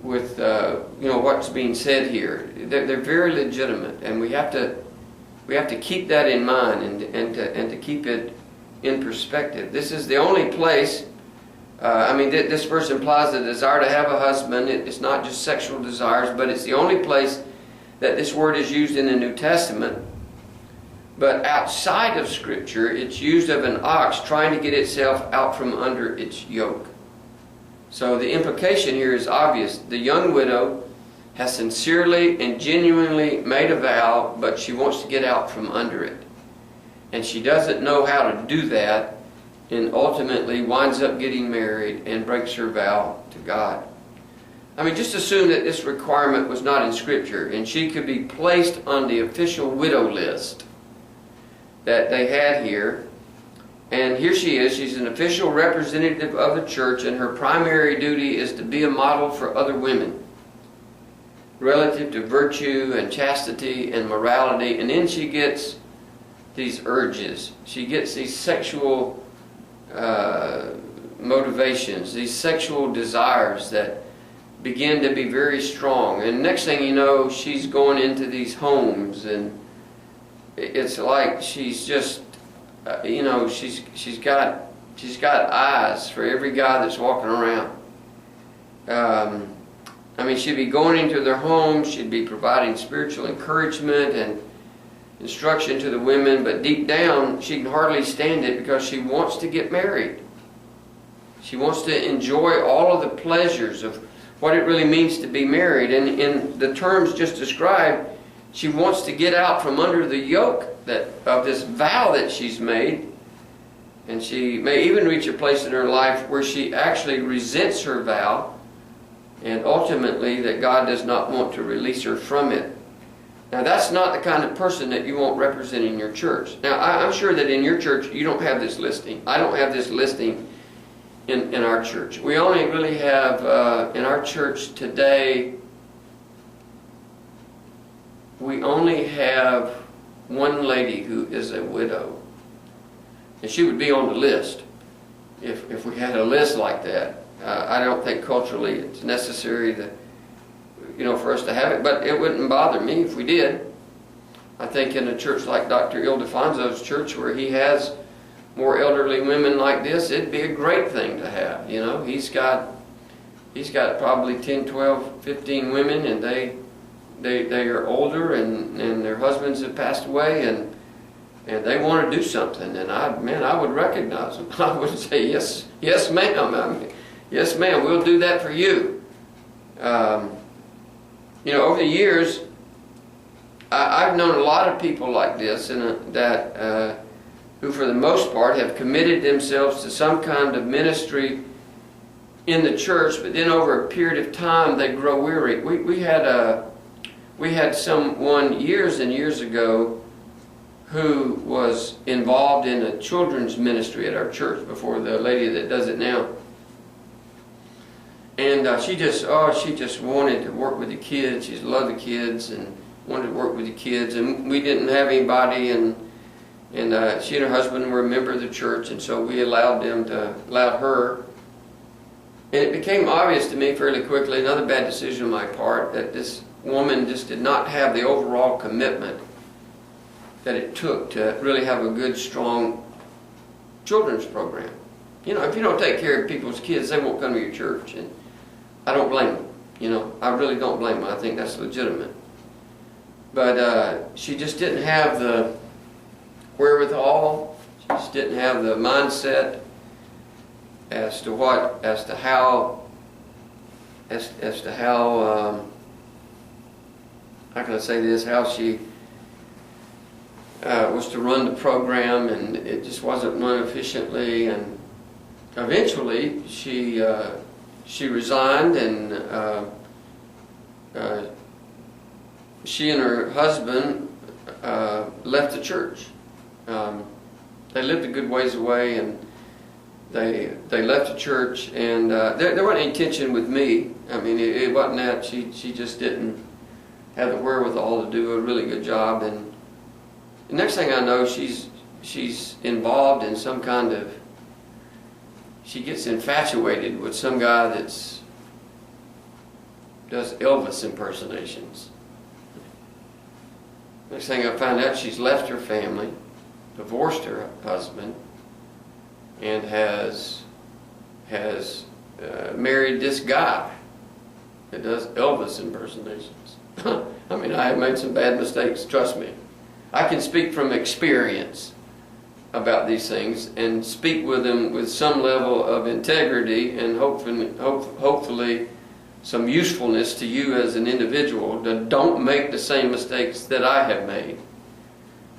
what's being said here. They're very legitimate, and we have to keep that in mind and to keep it in perspective. This is the only place. This verse implies the desire to have a husband. It's not just sexual desires, but it's the only place that this word is used in the New Testament. But outside of Scripture, it's used of an ox trying to get itself out from under its yoke. So the implication here is obvious. The young widow has sincerely and genuinely made a vow, but she wants to get out from under it. And she doesn't know how to do that, and ultimately winds up getting married and breaks her vow to God. I mean, just assume that this requirement was not in Scripture, and she could be placed on the official widow list that they had here. And here she is. She's an official representative of the church, and her primary duty is to be a model for other women relative to virtue and chastity and morality. And then she gets these urges. She gets these sexual motivations, these sexual desires that begin to be very strong. And next thing you know, she's going into these homes, and it's like she's just, she's got eyes for every guy that's walking around. I mean, she'd be going into their homes, she'd be providing spiritual encouragement and instruction to the women, but deep down, she can hardly stand it because she wants to get married. She wants to enjoy all of the pleasures of what it really means to be married. And in the terms just described, she wants to get out from under the yoke of this vow that she's made. And she may even reach a place in her life where she actually resents her vow, and ultimately that God does not want to release her from it. Now, that's not the kind of person that you want representing your church. Now, I'm sure that in your church you don't have this listing. I don't have this listing in our church. We only really have, in our church today, we only have one lady who is a widow. And she would be on the list if we had a list like that. I don't think culturally it's necessary to, for us to have it, but it wouldn't bother me if we did. I think in a church like Dr. Ildefonso's church, where he has more elderly women like this, it'd be a great thing to have. He's got probably 10, 12, 15 women, and they are older, and their husbands have passed away, and they want to do something, and I would recognize them. I would say, yes, ma'am. Yes, ma'am, we'll do that for you. Over the years, I've known a lot of people like this, and who for the most part have committed themselves to some kind of ministry in the church, but then over a period of time they grow weary. We had someone years and years ago who was involved in a children's ministry at our church before the lady that does it now. And she just wanted to work with the kids. She loved the kids and wanted to work with the kids. And we didn't have anybody, and she and her husband were a member of the church, and so we allowed her. And it became obvious to me fairly quickly, another bad decision on my part, that this woman just did not have the overall commitment that it took to really have a good, strong children's program. If you don't take care of people's kids, they won't come to your church, and I don't blame them. I really don't blame them. I think that's legitimate. But she just didn't have the wherewithal. She just didn't have the mindset as to how how can I say this? How she was to run the program, and it just wasn't run efficiently. And eventually, she resigned, and she and her husband left the church. They lived a good ways away, and they left the church, and there wasn't any tension with me. I mean, it wasn't that. She just didn't have the wherewithal to do a really good job, and the next thing I know, she's involved in some kind of, she gets infatuated with some guy does Elvis impersonations. Next thing I found out, she's left her family, divorced her husband, and has married this guy that does Elvis impersonations. I mean, I have made some bad mistakes, trust me. I can speak from experience about these things and speak with them with some level of integrity and hopefully some usefulness to you as an individual. Don't make the same mistakes that I have made.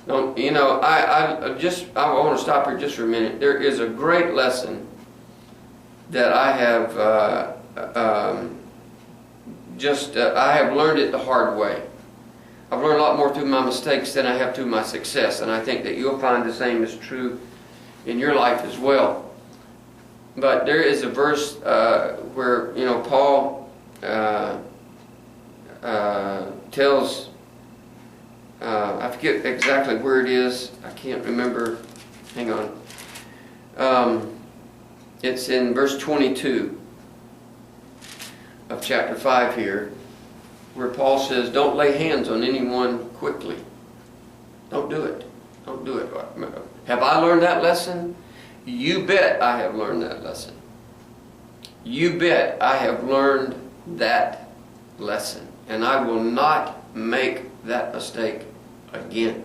Don't, I want to stop here just for a minute. There is a great lesson that I have I have learned it the hard way. I've learned a lot more through my mistakes than I have through my success, and I think that you'll find the same is true in your life as well. But there is a verse where Paul tells, I forget exactly where it is. I can't remember. Hang on. It's in verse 22 of chapter 5 here, where Paul says, don't lay hands on anyone quickly. Don't do it. Don't do it. Have I learned that lesson? You bet I have learned that lesson. You bet I have learned that lesson. And I will not make that mistake again.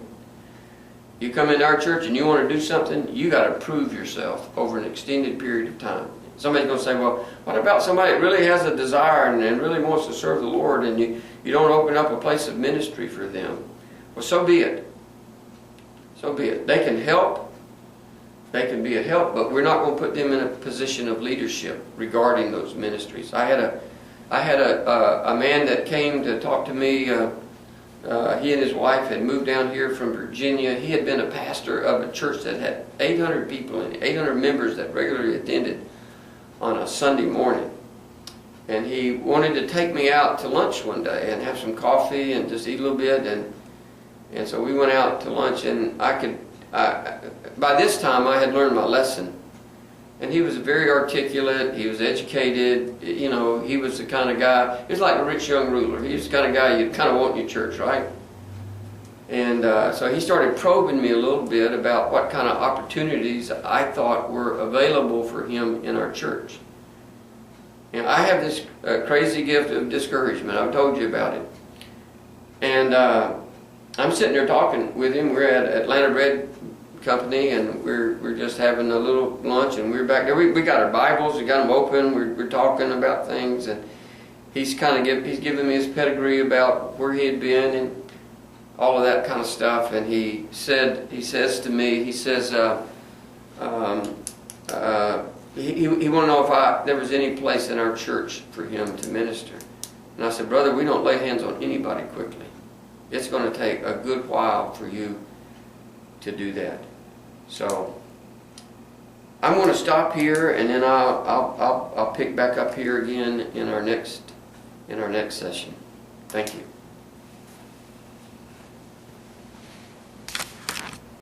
You come into our church and you want to do something, you got to prove yourself over an extended period of time. Somebody's going to say, well, what about somebody that really has a desire and really wants to serve the Lord, and you don't open up a place of ministry for them? Well, so be it. So be it. They can help. They can be a help, but we're not going to put them in a position of leadership regarding those ministries. I had a man that came to talk to me. He and his wife had moved down here from Virginia. He had been a pastor of a church that had 800 people in it, 800 members that regularly attended on a Sunday morning. And he wanted to take me out to lunch one day and have some coffee and just eat a little bit. And so we went out to lunch, and by this time I had learned my lesson. And he was very articulate, he was educated, you know, he was the kind of guy, he was like a rich young ruler. He was the kind of guy you'd kind of want in your church, right? And so he started probing me a little bit about what kind of opportunities I thought were available for him in our church. And I have this crazy gift of discouragement. I've told you about it. And I'm sitting there talking with him. We're at Atlanta Bread Company, and we're just having a little lunch, and we're back there. We got our Bibles, we got them open. We're talking about things, and he's giving me his pedigree about where he had been and all of that kind of stuff. And he says to me, he wanted to know if there was any place in our church for him to minister. And I said, brother, we don't lay hands on anybody quickly. It's going to take a good while for you to do that. So I'm going to stop here, and then I'll pick back up here again in our next session. Thank you.